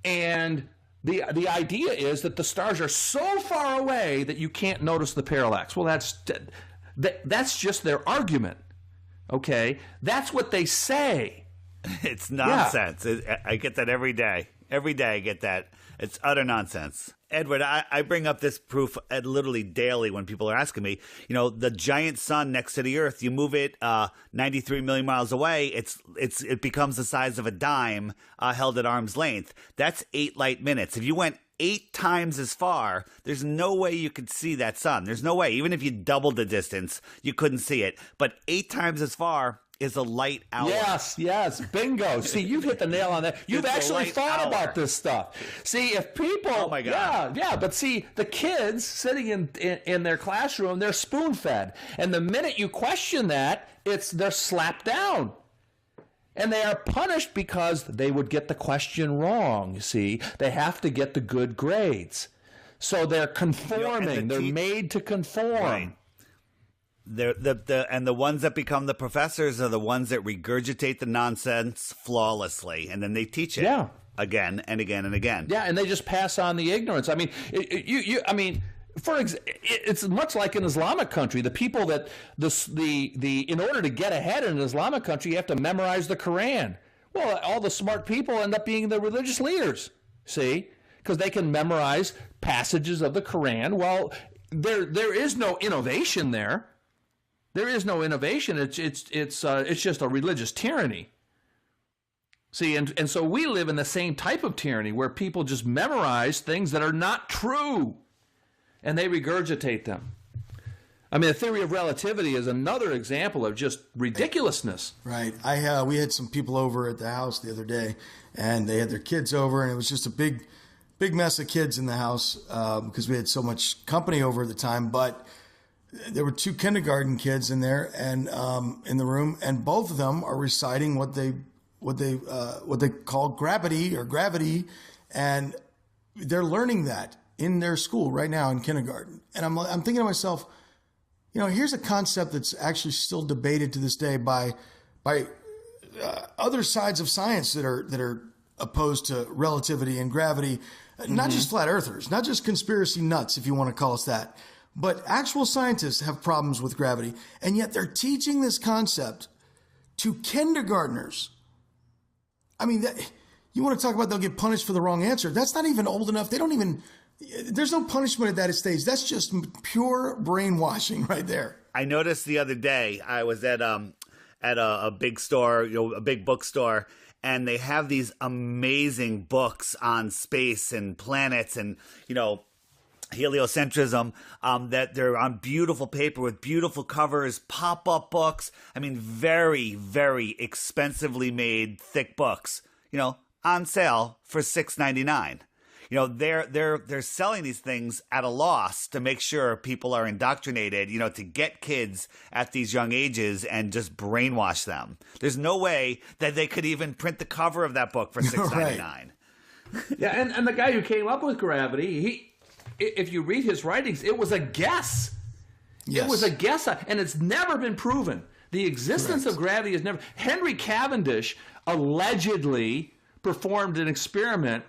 J: and the idea is that the stars are so far away that you can't notice the parallax. Well, that's just their argument, okay? That's what they say.
D: It's nonsense. Yeah. I get that every day. Every day I get that. It's utter nonsense. Edward, I bring up this proof literally daily when people are asking me. You know, the giant sun next to the Earth, you move it 93 million miles away, it becomes the size of a dime held at arm's length. That's 8 light minutes. If you went 8 times as far, there's no way you could see that sun. There's no way. Even if you doubled the distance, you couldn't see it. But 8 times as far is a light hour.
J: Yes, bingo. See, you've hit the nail on that. You've actually thought about this stuff. See, if people,
D: oh my God,
J: yeah, but see, the kids sitting in their classroom, they're spoon fed, and the minute you question that, they're slapped down. And they are punished because they would get the question wrong, you see. They have to get the good grades. So they're conforming. They're made to conform.
D: Right. And the ones that become the professors are the ones that regurgitate the nonsense flawlessly. And then they teach it again and again and again.
J: Yeah, and they just pass on the ignorance. I mean, it's much like in Islamic country. The people that in order to get ahead in an Islamic country, you have to memorize the Quran. Well, all the smart people end up being the religious leaders. See, because they can memorize passages of the Quran. Well, there is no innovation there. There is no innovation. It's just a religious tyranny. See, and so we live in the same type of tyranny where people just memorize things that are not true. And they regurgitate them. I mean, the theory of relativity is another example of just ridiculousness.
C: Right. We had some people over at the house the other day, and they had their kids over, and it was just a big mess of kids in the house because we had so much company over at the time. But there were 2 kindergarten kids in there and in the room, and both of them are reciting what they call gravity, and they're learning that in their school right now in kindergarten. And I'm thinking to myself, here's a concept that's actually still debated to this day by other sides of science that are opposed to relativity and gravity, not just flat earthers, not just conspiracy nuts, if you want to call us that, but actual scientists have problems with gravity, and yet they're teaching this concept to kindergartners. I mean, you want to talk about they'll get punished for the wrong answer? That's not even old enough. There's no punishment at that stage. That's just pure brainwashing right there.
D: I noticed the other day I was at a big store, a big bookstore, and they have these amazing books on space and planets and heliocentrism that they're on beautiful paper with beautiful covers, pop-up books. I mean, very, very expensively made thick books. On sale for $6.99. They're selling these things at a loss to make sure people are indoctrinated, to get kids at these young ages and just brainwash them. There's no way that they could even print the cover of that book for $6.99.
J: Right. Yeah, and the guy who came up with gravity, if you read his writings, it was a guess. Yes. It was a guess, and it's never been proven. The existence of gravity is never. Henry Cavendish allegedly performed an experiment,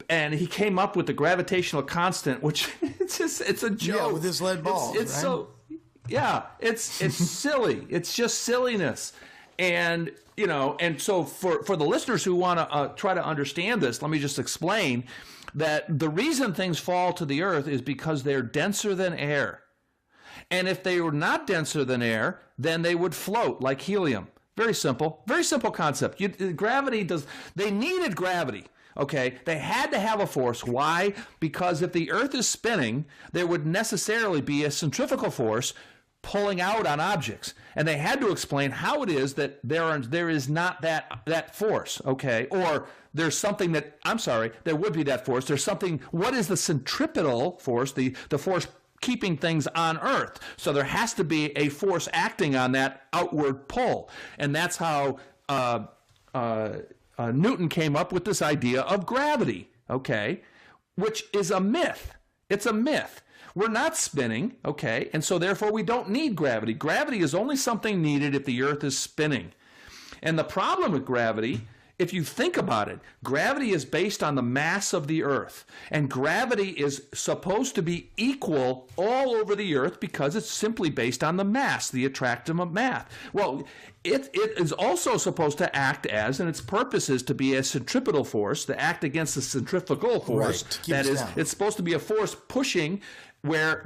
J: and he came up with the gravitational constant, which it's a joke.
C: Yeah, with his lead ball.
J: It's right? It's silly. It's just silliness. And so for the listeners who want to try to understand this, let me just explain that the reason things fall to the earth is because they're denser than air. And if they were not denser than air, then they would float like helium. Very simple concept. They needed gravity. Okay, they had to have a force. Why? Because if the earth is spinning, there would necessarily be a centrifugal force pulling out on objects. And they had to explain how it is that there is not that force, okay? Or there's something there would be that force. There's something, what is the centripetal force, the force keeping things on Earth? So there has to be a force acting on that outward pull. And that's how Newton came up with this idea of gravity, okay, which is a myth. It's a myth. We're not spinning, okay, and so therefore we don't need gravity. Gravity is only something needed if the Earth is spinning. And the problem with gravity, if you think about it, gravity is based on the mass of the Earth. And gravity is supposed to be equal all over the Earth because it's simply based on the mass, the attraction of mass. Well, it is also supposed to act as, and its purpose is to be a centripetal force, to act against the centrifugal force.
C: Right,
J: that is, it's supposed to be a force pushing where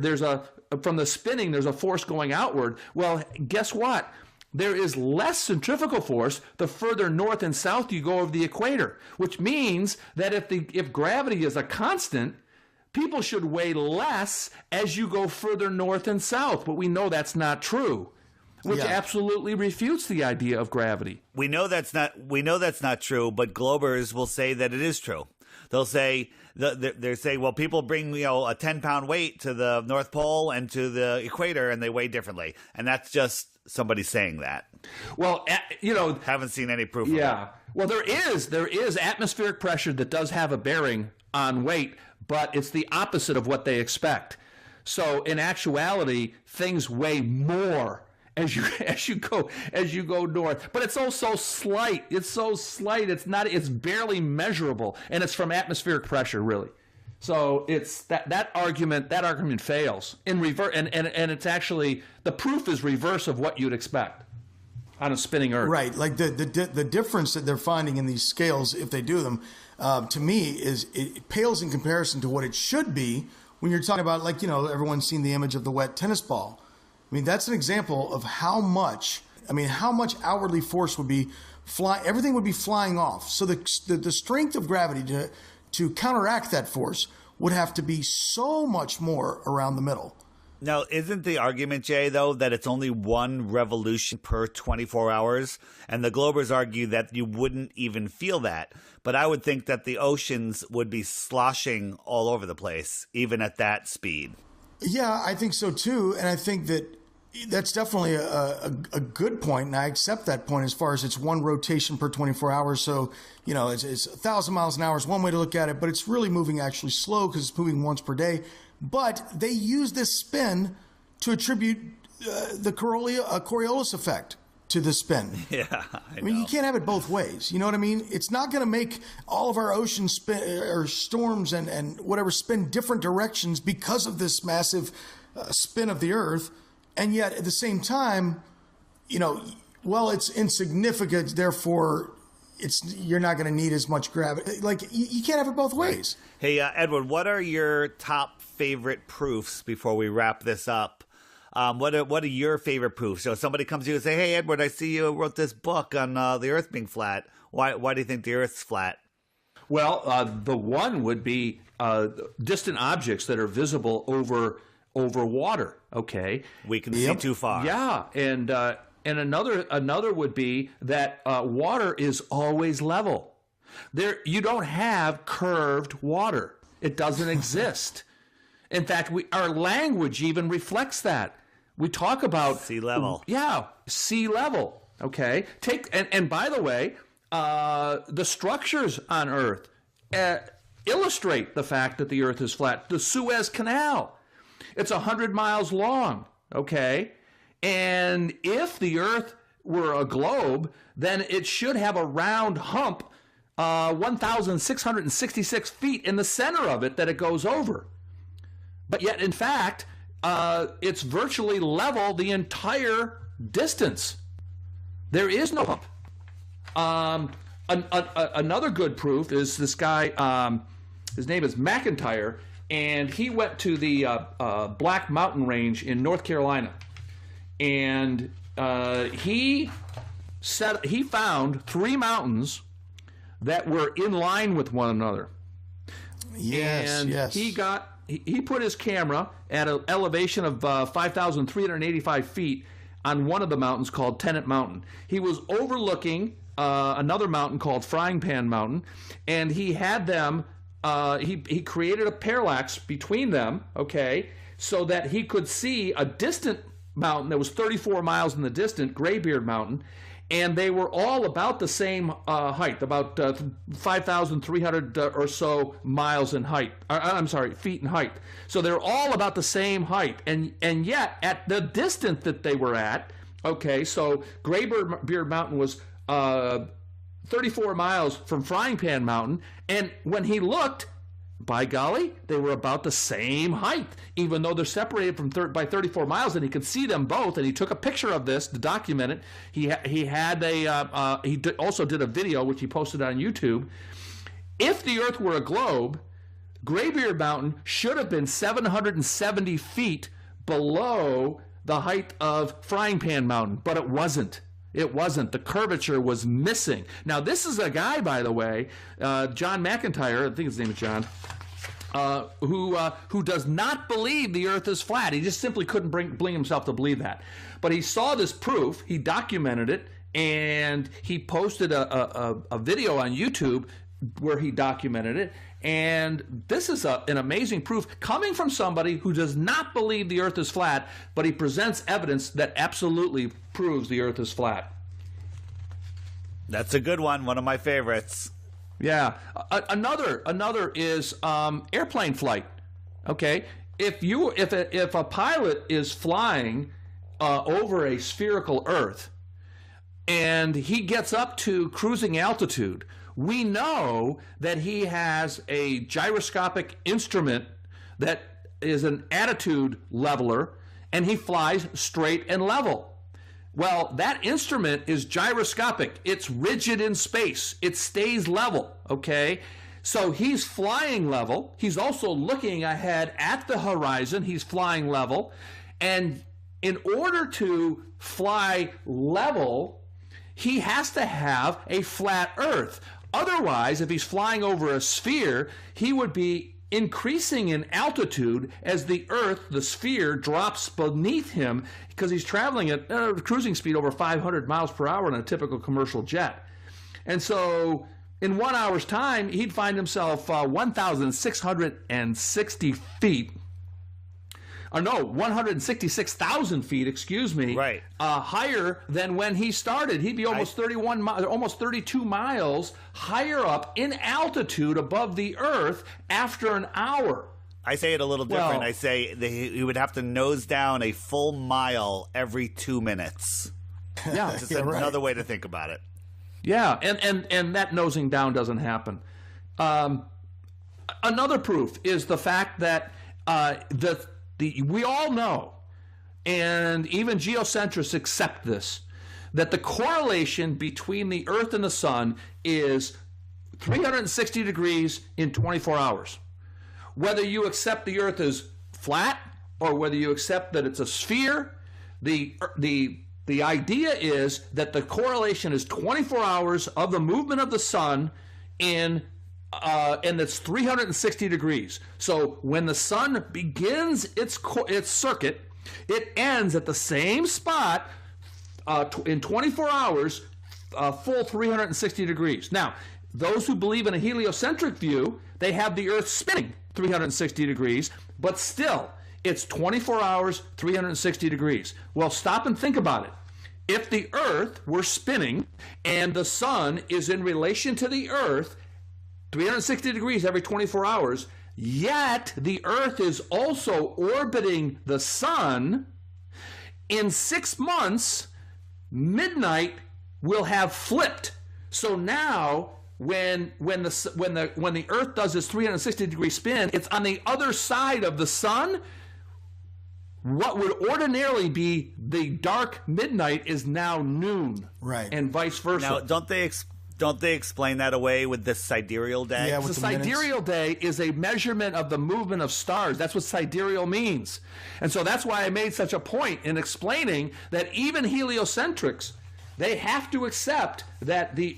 J: from the spinning, there's a force going outward. Well, guess what? There is less centrifugal force the further north and south you go over the equator, which means that if gravity is a constant, people should weigh less as you go further north and south. But we know that's not true, which absolutely refutes the idea of gravity.
D: We know that's not true, but Globers will say that it is true. They'll say well, people bring a 10-pound weight to the North Pole and to the equator, and they weigh differently, and that's just somebody saying that.
J: Well,
D: haven't seen any proof.
J: Yeah.
D: Of it.
J: Well, there is atmospheric pressure that does have a bearing on weight, but it's the opposite of what they expect. So in actuality, things weigh more as you go north, but it's also slight. It's so slight. It's barely measurable, and it's from atmospheric pressure, really. So it's that argument fails in reverse, and it's actually the proof is reverse of what you'd expect on a spinning Earth.
C: Right, like the difference that they're finding in these scales, if they do them, to me it pales in comparison to what it should be when you're talking about, everyone's seen the image of the wet tennis ball. I mean, that's an example of how much outwardly force would be everything would be flying off. So the strength of gravity to counteract that force would have to be so much more around the middle.
D: Now, isn't the argument, Jay, though, that it's only one revolution per 24 hours? And the Globers argue that you wouldn't even feel that. But I would think that the oceans would be sloshing all over the place, even at that speed.
C: Yeah, I think so too. And I think that's definitely a good point. And I accept that point as far as it's one rotation per 24 hours. So, it's 1,000 miles an hour is one way to look at it, but it's really moving actually slow because it's moving once per day. But they use this spin to attribute the Coriolis effect to the spin.
D: Yeah,
C: I mean, you can't have it both ways. You know what I mean? It's not going to make all of our ocean spin or storms and whatever spin different directions because of this massive spin of the Earth. And yet, at the same time, it's insignificant. Therefore, you're not going to need as much gravity. Like you can't have it both ways.
D: Hey, Edward, what are your top favorite proofs before we wrap this up? What are your favorite proofs? So somebody comes to you and say, "Hey, Edward, I see you wrote this book on the Earth being flat. Why do you think the Earth's flat?"
J: Well, the one would be distant objects that are visible over water. Okay,
D: we can see too far.
J: Yeah, and another would be that water is always level. You don't have curved water. It doesn't exist. In fact, our language even reflects that. We talk about
D: sea level.
J: Yeah, sea level. Okay. And by the way, the structures on Earth illustrate the fact that the Earth is flat. The Suez Canal, it's 100 miles long. Okay. And if the Earth were a globe, then it should have a round hump, 1,666 feet in the center of it that it goes over. But yet, in fact, it's virtually level the entire distance. There is no hump. Another good proof is this guy, his name is McIntyre, and he went to the Black Mountain Range in North Carolina. And he found 3 mountains that were in line with one another.
C: Yes,
J: and
C: yes.
J: He put his camera at an elevation of 5,385 feet on one of the mountains called Tennant Mountain. He was overlooking another mountain called Frying Pan Mountain, and he had them, he created a parallax between them, okay, so that he could see a distant mountain that was 34 miles in the distance, Graybeard Mountain, and they were all about the same height, about 5,300 or so miles in height. Feet in height. So they're all about the same height, and yet at the distance that they were at, okay, so Graybeard Mountain was 34 miles from Frying Pan Mountain, and when he looked, by golly, they were about the same height, even though they're separated by 34 miles, and he could see them both. And he took a picture of this to document it. He also did a video which he posted on YouTube. If the Earth were a globe, Graybeard Mountain should have been 770 feet below the height of Frying Pan Mountain, but it wasn't. It wasn't. The curvature was missing. Now, this is a guy, by the way, John McIntyre, I think his name is John, who does not believe the Earth is flat. He just simply couldn't bring himself to believe that. But he saw this proof, he documented it, and he posted a video on YouTube where he documented it. And this is an amazing proof coming from somebody who does not believe the Earth is flat, but he presents evidence that absolutely proves the Earth is flat.
D: That's a good one of my favorites.
J: Yeah. Another is airplane flight. Okay, if a pilot is flying over a spherical Earth and he gets up to cruising altitude, we know that he has a gyroscopic instrument that is an attitude leveler, and he flies straight and level. Well, that instrument is gyroscopic. It's rigid in space. It stays level, okay? So he's flying level. He's also looking ahead at the horizon. He's flying level. And in order to fly level, he has to have a flat Earth. Otherwise, if he's flying over a sphere, he would be increasing in altitude as the Earth, the sphere, drops beneath him because he's traveling at cruising speed over 500 miles per hour in a typical commercial jet. And so in 1 hour's time, he'd find himself 1,660 feet. 166,000 feet, excuse me,
D: right.
J: Higher than when he started. He'd be almost 32 miles higher up in altitude above the Earth after an hour.
D: I say it a little different. I say he would have to nose down a full mile every 2 minutes.
J: Yeah,
D: Just another way to think about it.
J: Yeah, and that nosing down doesn't happen. Another proof is the fact that we all know, and even geocentrists accept this, that the correlation between the Earth and the Sun is 360 degrees in 24 hours. Whether you accept the Earth is flat or whether you accept that it's a sphere, the idea is that the correlation is 24 hours of the movement of the Sun and it's 360 degrees. So when the Sun begins its circuit, it ends at the same spot in 24 hours, full 360 degrees. Now, those who believe in a heliocentric view, they have the Earth spinning 360 degrees, but still, it's 24 hours, 360 degrees. Well, stop and think about it. If the Earth were spinning and the Sun is in relation to the Earth 360 degrees every 24 hours, yet the Earth is also orbiting the Sun, in 6 months, midnight will have flipped. So now, when the Earth does this 360 degree spin, it's on the other side of the Sun. What would ordinarily be the dark midnight is now noon,
C: right,
J: and vice versa.
D: Now, don't they explain that away with the sidereal day?
C: Yeah,
J: the sidereal day is a measurement of the movement of stars. That's what sidereal means. And so that's why I made such a point in explaining that even heliocentrics, they have to accept that the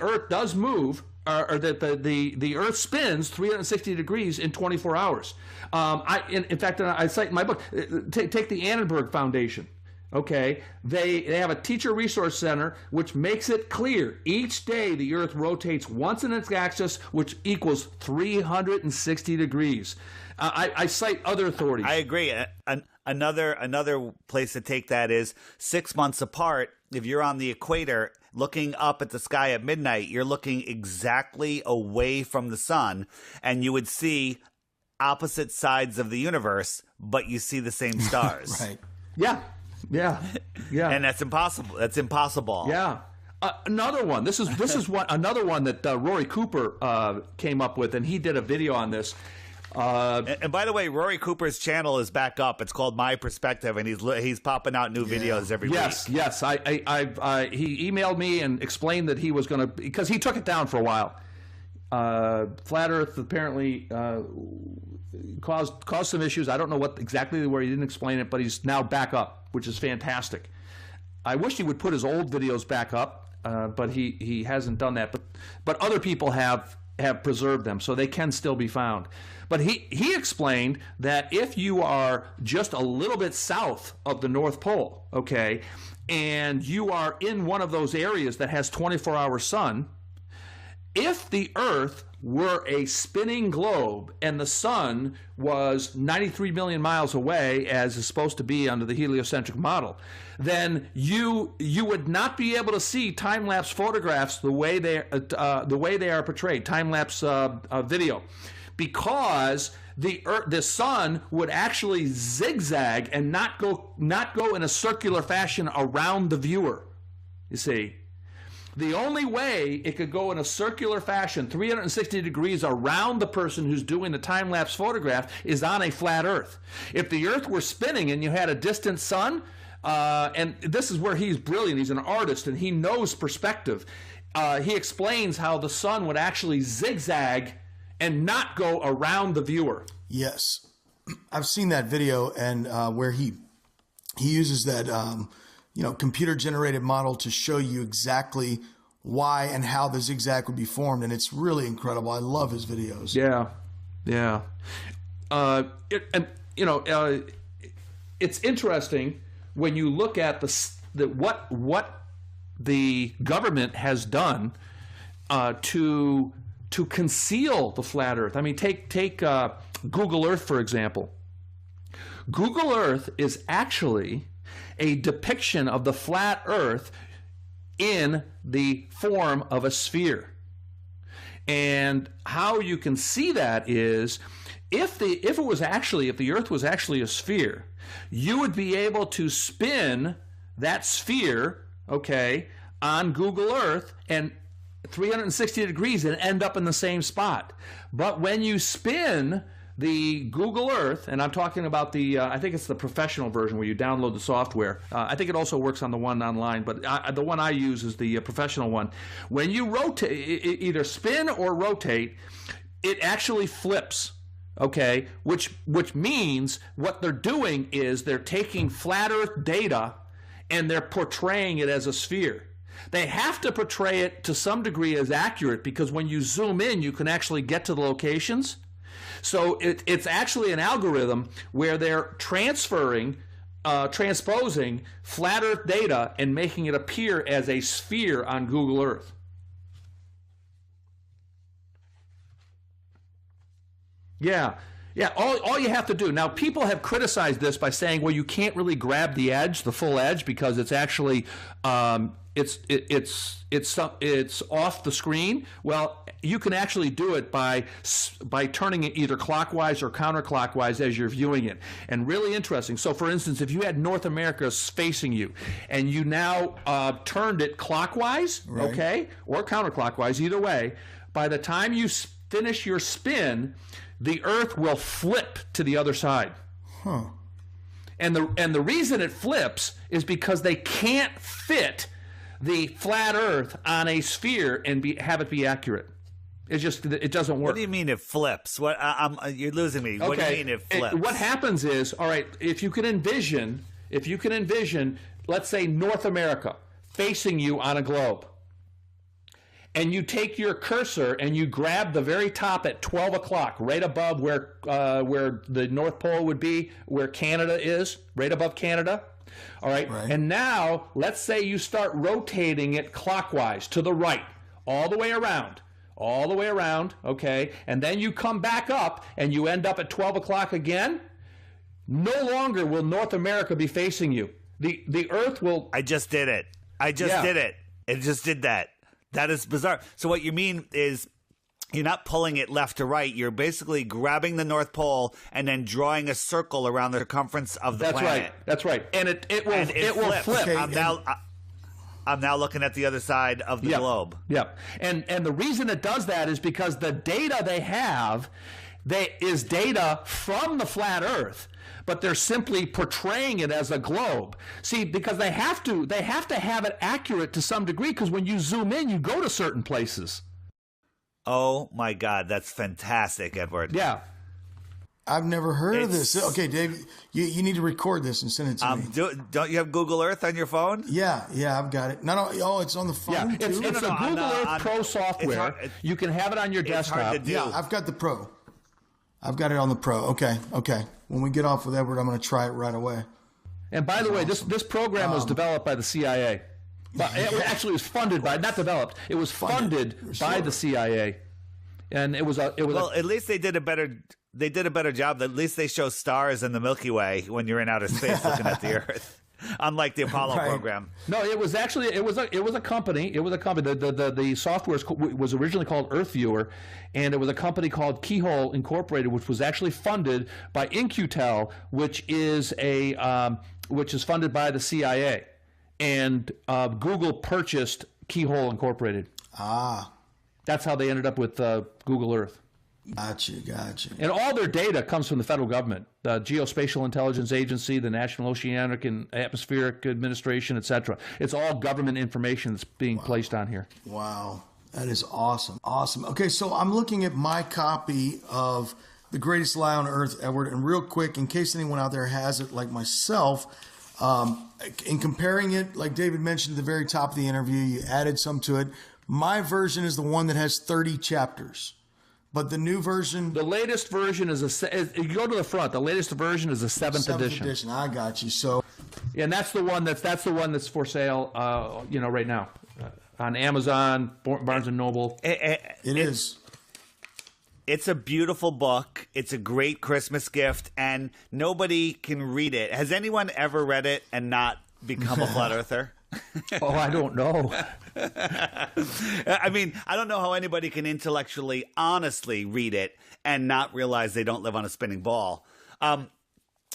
J: Earth does move, or that the Earth spins 360 degrees in 24 hours. In fact, I cite in my book, take the Annenberg Foundation. Okay, they have a teacher resource center which makes it clear each day the Earth rotates once in its axis, which equals 360 degrees. I cite other authorities.
D: I agree. Another place to take that is 6 months apart. If you're on the equator looking up at the sky at midnight, you're looking exactly away from the sun, and you would see opposite sides of the universe, but you see the same stars.
C: Right.
J: Yeah.
D: And that's impossible. That's impossible.
J: Yeah. Another one. This is another one that Rory Cooper came up with, and he did a video on this.
D: And by the way, Rory Cooper's channel is back up. It's called My Perspective, and he's popping out new videos every week.
J: Yes. He emailed me and explained that he was going to, because he took it down for a while. Flat Earth apparently caused some issues. I don't know what exactly where he didn't explain it, but he's now back up, which is fantastic. I wish he would put his old videos back up, but he hasn't done that. But other people have preserved them, so they can still be found. But he explained that if you are just a little bit south of the North Pole, okay, and you are in one of those areas that has 24-hour sun, if the Earth were a spinning globe and the sun was 93 million miles away, as is supposed to be under the heliocentric model, then you would not be able to see time-lapse photographs the way they are portrayed, time-lapse video, because the sun would actually zigzag and not go in a circular fashion around the viewer. You see. The only way it could go in a circular fashion, 360 degrees around the person who's doing the time-lapse photograph, is on a flat Earth. If the Earth were spinning and you had a distant sun, and this is where he's brilliant, he's an artist, and he knows perspective. He explains how the sun would actually zigzag and not go around the viewer.
C: Yes. I've seen that video, and where he uses that computer-generated model to show you exactly why and how the zigzag would be formed, and it's really incredible. I love his videos.
J: Yeah. It's interesting when you look at what the government has done to conceal the flat Earth. I mean, take Google Earth, for example. Google Earth is actually a depiction of the flat Earth in the form of a sphere. And how you can see that is if the Earth was actually a sphere, you would be able to spin that sphere, okay, on Google Earth and 360 degrees and end up in the same spot. But when you spin the Google Earth, and I'm talking about I think it's the professional version where you download the software. I think it also works on the one online, but the one I use is the professional one. When you rotate, either spin or rotate, it actually flips, okay? Which means what they're doing is they're taking flat Earth data and they're portraying it as a sphere. They have to portray it to some degree as accurate because when you zoom in, you can actually get to the locations. So it's actually an algorithm where they're transposing flat Earth data and making it appear as a sphere on Google Earth. Yeah. All you have to do now. People have criticized this by saying, well, you can't really grab the edge, the full edge, because it's actually it's off the screen. Well, you can actually do it by turning it either clockwise or counterclockwise as you're viewing it. And really interesting. So, for instance, if you had North America facing you, and you now turned it clockwise, right, okay, or counterclockwise, either way, by the time you finish your spin, the Earth will flip to the other side.
C: Huh.
J: And the reason it flips is because they can't fit the flat Earth on a sphere and have it be accurate. It doesn't work.
D: What do you mean it flips? What you're losing me.
J: Okay.
D: What do you mean it flips?
J: What happens is, all right, if you can envision, let's say North America facing you on a globe, and you take your cursor and you grab the very top at 12 o'clock, right above where the North Pole would be, where Canada is, right above Canada. All right. And now let's say you start rotating it clockwise to the right, all the way around, okay? And then you come back up and you end up at 12 o'clock again. No longer will North America be facing you. The Earth will...
D: I just did it. Did it. It just did that. That is bizarre. So what you mean is you're not pulling it left to right. You're basically grabbing the North Pole and then drawing a circle around the circumference of the planet.
J: That's right. And it will flip.
D: Okay, I'm now looking at the other side of the globe.
J: Yeah. And the reason it does that is because the data they have is data from the flat Earth, but they're simply portraying it as a globe. See, because they have to have it accurate to some degree, because when you zoom in, you go to certain places.
D: Oh my God, that's fantastic, Edward.
J: Yeah.
C: I've never heard of this. Okay, Dave, you need to record this and send it to me.
D: Don't you have Google Earth on your phone?
C: Yeah, I've got it. It's on the phone too?
J: It's the Google Earth Pro software. You can have it on your desktop.
D: Hard to do.
C: Yeah, I've got the Pro. I've got it on the Pro. Okay. When we get off with Edward, I'm going to try it right away.
J: And by the way, this program was developed by the CIA. But it was funded by, not developed. It was funded by the CIA, and it was. Well,
D: at least they did a better job. At least they show stars in the Milky Way when you're in outer space looking at the Earth. Unlike the Apollo program.
J: No, it was a company. The software was originally called Earth Viewer, and it was a company called Keyhole Incorporated, which was actually funded by In-Q-Tel, which is funded by the CIA, and Google purchased Keyhole Incorporated. That's how they ended up with Google Earth.
C: Gotcha.
J: And all their data comes from the federal government, the Geospatial Intelligence Agency, the National Oceanic and Atmospheric Administration, etc. It's all government information that's being placed on here.
C: Wow. That is awesome. Okay, so I'm looking at my copy of The Greatest Lie on Earth, Edward, and real quick, in case anyone out there has it like myself, in comparing it, like David mentioned at the very top of the interview, you added some to it. My version is the one that has 30 chapters. But the new version,
J: the latest version is you go to the front. The latest version is a seventh edition.
C: I got you. So,
J: and that's the one that's for sale. Right now on Amazon, Barnes and Noble.
C: It is.
D: It's a beautiful book. It's a great Christmas gift, and nobody can read it. Has anyone ever read it and not become a flat earther?
J: Oh, I don't know.
D: I mean, I don't know how anybody can intellectually, honestly read it and not realize they don't live on a spinning ball.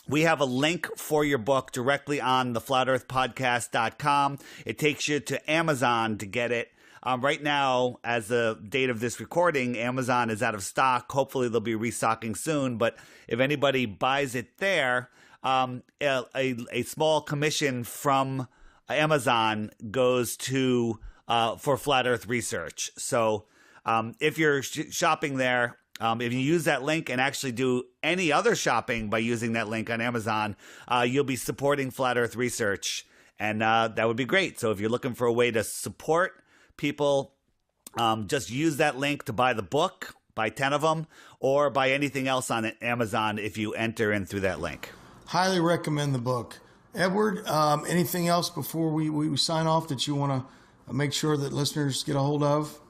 D: We have a link for your book directly on theflatearthpodcast.com. It takes you to Amazon to get it. Right now, as the date of this recording, Amazon is out of stock. Hopefully, they'll be restocking soon. But if anybody buys it there, a small commission from Amazon goes to for Flat Earth research. So if you're shopping there, if you use that link and actually do any other shopping by using that link on Amazon, you'll be supporting Flat Earth research, and that would be great. So if you're looking for a way to support people, just use that link to buy the book, buy 10 of them, or buy anything else on Amazon if you enter in through that link.
C: Highly recommend the book. Edward, anything else before we sign off that you want to make sure that listeners get a hold of?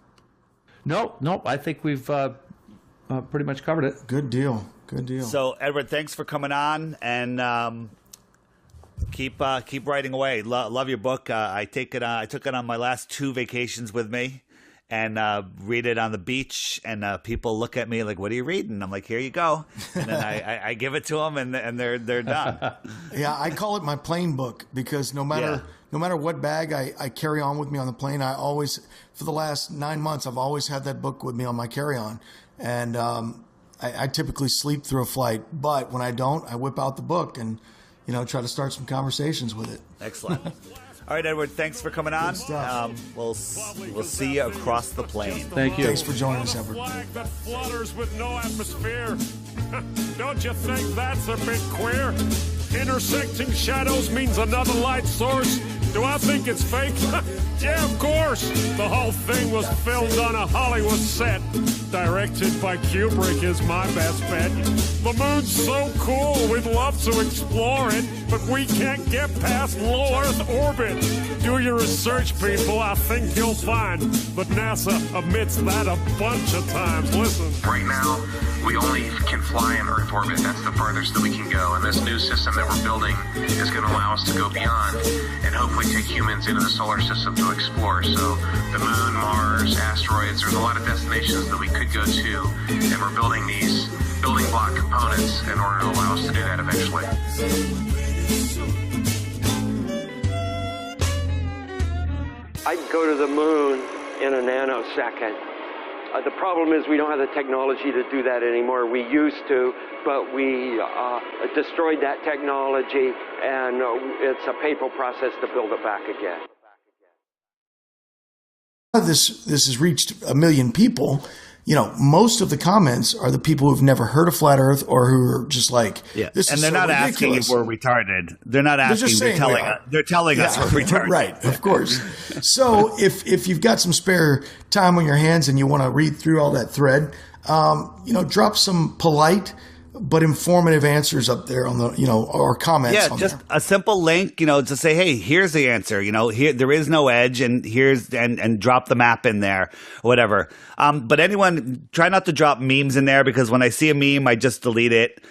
J: No, I think we've pretty much covered it.
C: Good deal.
D: So, Edward, thanks for coming on, and keep writing away. Love your book. I took it on my last 2 vacations with me, and read it on the beach. And people look at me like, "What are you reading?" I'm like, "Here you go." And then I give it to them, and they're done.
C: Yeah, I call it my plane book because no matter what bag I carry on with me on the plane, I always, for the last 9 months, I've always had that book with me on my carry-on. And I typically sleep through a flight, but when I don't, I whip out the book and try to start some conversations with it.
D: Excellent. All right, Edward, thanks for coming on. We'll see you across the plane.
J: Thank you.
C: Thanks for joining us, Edward.
A: Flag that flutters with no atmosphere. Don't you think that's a bit queer? Intersecting shadows means another light source. Do I think it's fake? Yeah, of course. The whole thing was filmed on a Hollywood set. Directed by Kubrick is my best bet. The moon's so cool, we'd love to explore it, but we can't get past low Earth orbit. Do your research, people. I think you'll find that NASA admits that a bunch of times. Listen.
K: Right now, we only can fly in Earth orbit. That's the farthest that we can go. And this new system that we're building is going to allow us to go beyond and hopefully take humans into the solar system to explore. So the moon, Mars, asteroids, there's a lot of destinations that we could go to. And we're building these building block components in order to allow us to do that eventually.
L: I'd go to the moon in a nanosecond. The problem is we don't have the technology to do that anymore. We used to, but we destroyed that technology, and it's a painful process to build it back again.
C: This has reached 1 million people. Most of the comments are the people who've never heard of Flat Earth or who are just like, this
D: and
C: is
D: they're
C: so
D: not asking
C: ridiculous.
D: if we're retarded. They're not asking. They're telling us we're retarded.
C: Right, of course. So if you've got some spare time on your hands and you want to read through all that thread, drop some polite but informative answers up there on the, or comments.
D: Yeah,
C: on
D: just
C: there.
D: a simple link, to say, hey, here's the answer. Here there is no edge, and and drop the map in there, or whatever. But anyone, try not to drop memes in there, because when I see a meme, I just delete it,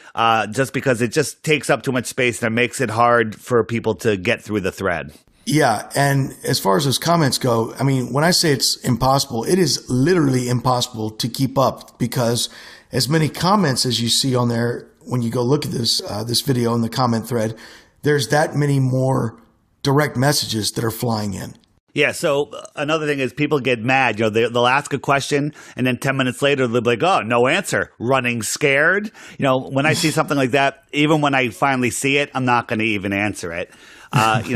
D: just because it just takes up too much space and it makes it hard for people to get through the thread.
C: Yeah, and as far as those comments go, I mean, when I say it's impossible, it is literally impossible to keep up, because as many comments as you see on there, when you go look at this video in the comment thread, there's that many more direct messages that are flying in.
D: Yeah, so another thing is people get mad. They'll ask a question, and then 10 minutes later, they'll be like, oh, no answer, running scared. When I see something like that, even when I finally see it, I'm not going to even answer it. There's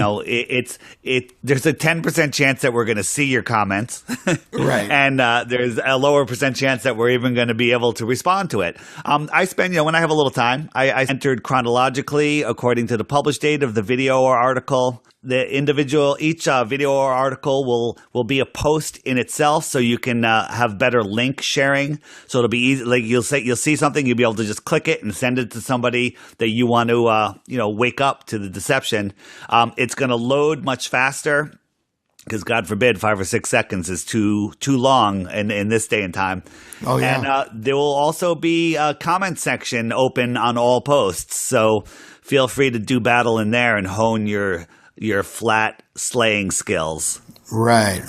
D: a 10% chance that we're going to see your comments.
C: Right.
D: And there's a lower percent chance that we're even going to be able to respond to it. I spend, when I have a little time, I entered chronologically according to the published date of the video or article. each video or article will be a post in itself, so you can have better link sharing. So it'll be easy. Like you'll see something, you'll be able to just click it and send it to somebody that you want to wake up to the deception. It's going to load much faster, because God forbid 5 or 6 seconds is too long in this day and time.
C: Oh yeah.
D: And there will also be a comment section open on all posts, so feel free to do battle in there and hone your flat slaying skills.
C: Right.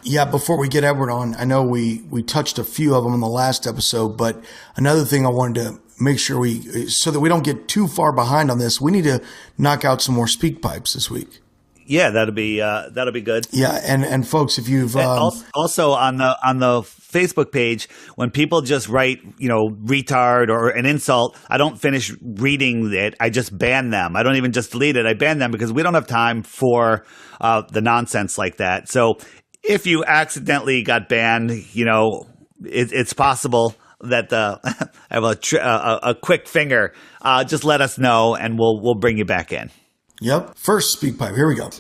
C: Yeah, before we get Edward on, I know we touched a few of them in the last episode, but another thing I wanted to make sure so that we don't get too far behind on this, we need to knock out some more speak pipes this week.
D: Yeah, that'll be good.
C: Yeah, and folks, if you've
D: also on the Facebook page, when people just write retard or an insult, I don't finish reading it. I just ban them. I don't even just delete it. I ban them because we don't have time for the nonsense like that. So if you accidentally got banned, it's possible that I have a quick finger. Just let us know, and we'll bring you back in.
C: Yep. First speak pipe. Here we go.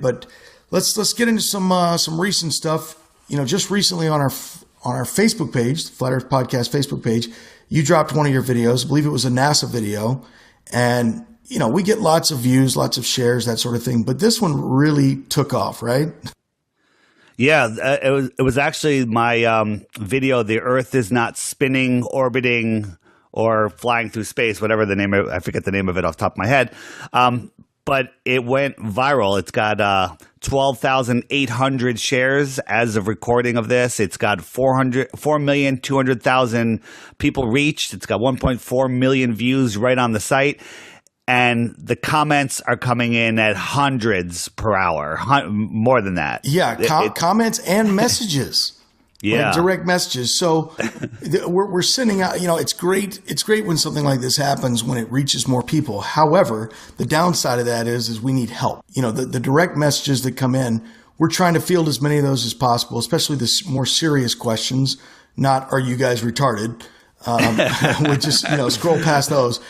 C: But let's get into some recent stuff. Just recently on our Facebook page, the Flat Earth Podcast Facebook page, you dropped one of your videos. I believe it was a NASA video, and we get lots of views, lots of shares, that sort of thing. But this one really took off, right?
D: Yeah, it was actually my video. The Earth is not spinning, orbiting, or flying through space. Whatever the name. I forget the name of it off the top of my head. But it went viral. It's got 12,800 shares as of recording of this. It's got 4,200,000 people reached. It's got 1.4 million views right on the site. And the comments are coming in at hundreds per hour, more than that.
C: Yeah, comments and messages.
D: Yeah,
C: like direct messages. So we're sending out. It's great. It's great when something like this happens, when it reaches more people. However, the downside of that is we need help. The direct messages that come in, we're trying to field as many of those as possible, especially the more serious questions. Not, are you guys retarded? We just scroll past those.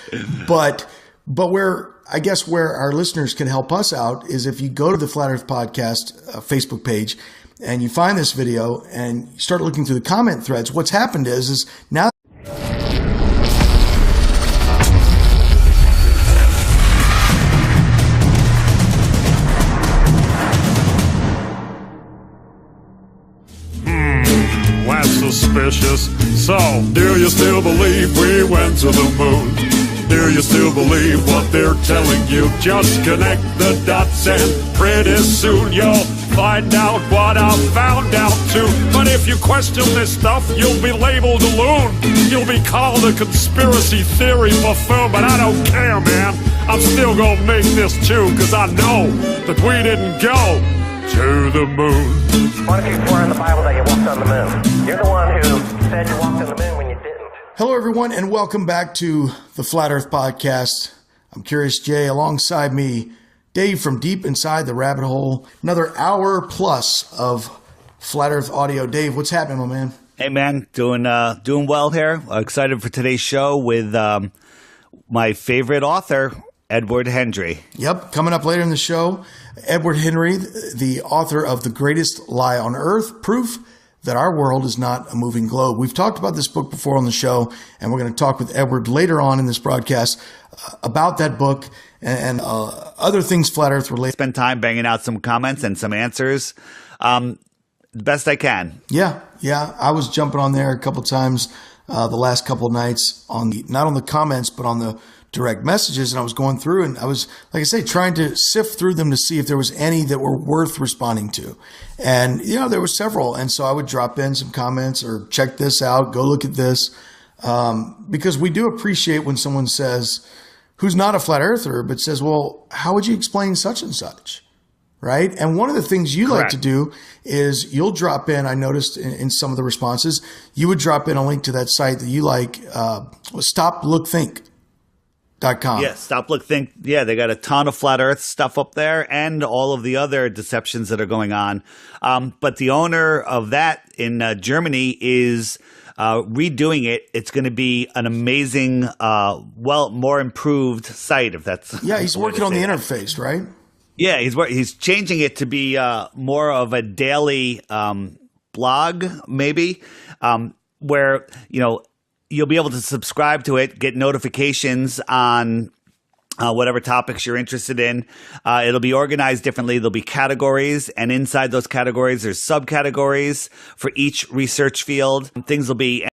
C: But where our listeners can help us out is if you go to the Flat Earth Podcast Facebook page and you find this video and you start looking through the comment threads. What's happened is now.
A: That's suspicious. So, do you still believe we went to the moon? Do you still believe what they're telling you? Just connect the dots and pretty soon you'll find out what I found out too. But if you question this stuff, you'll be labeled a loon. You'll be called a conspiracy theory buffoon. But I don't care, man. I'm still gonna make this tune, cause I know that we didn't go to the moon.
B: Why don't you swear in the Bible that you walked on the moon? You're the one who said you walked on the moon when you didn't.
C: Hello, everyone, and welcome back to the Flat Earth Podcast. I'm Curious Jay. Alongside me, Dave from deep inside the rabbit hole. Another hour plus of Flat Earth audio. Dave, what's happening, my man?
D: Hey, man, doing well here. Excited for today's show with my favorite author, Edward Hendrie.
C: Yep, coming up later in the show, Edward Hendrie, the author of The Greatest Lie on Earth, Proof that Our World is Not a Moving Globe. We've talked about this book before on the show, and we're going to talk with Edward later on in this broadcast about that book and other things Flat Earth related.
D: Spend time banging out some comments and some answers the best I can.
C: Yeah. I was jumping on there a couple times the last couple of nights, not on the comments, but on the direct messages, and I was going through, and I was, like I say, trying to sift through them to see if there was any that were worth responding to. And, there were several. And so I would drop in some comments or check this out, go look at this, because we do appreciate when someone says, who's not a flat earther, but says, well, how would you explain such and such? Right? And one of the things you like to do is you'll drop in, I noticed in some of the responses, you would drop in a link to that site that you like, Stop, Look, Think.
D: Yeah, Stop, Look, Think. Yeah, they got a ton of flat earth stuff up there and all of the other deceptions that are going on. But the owner of that in Germany is redoing it. It's going to be an amazing, more improved site, if that's
C: Yeah, he's working on the interface, right?
D: Yeah, he's changing it to be more of a daily blog, maybe, where you'll be able to subscribe to it, get notifications on whatever topics you're interested in. It'll be organized differently. There'll be categories, and inside those categories, there's subcategories for each research field. Things will be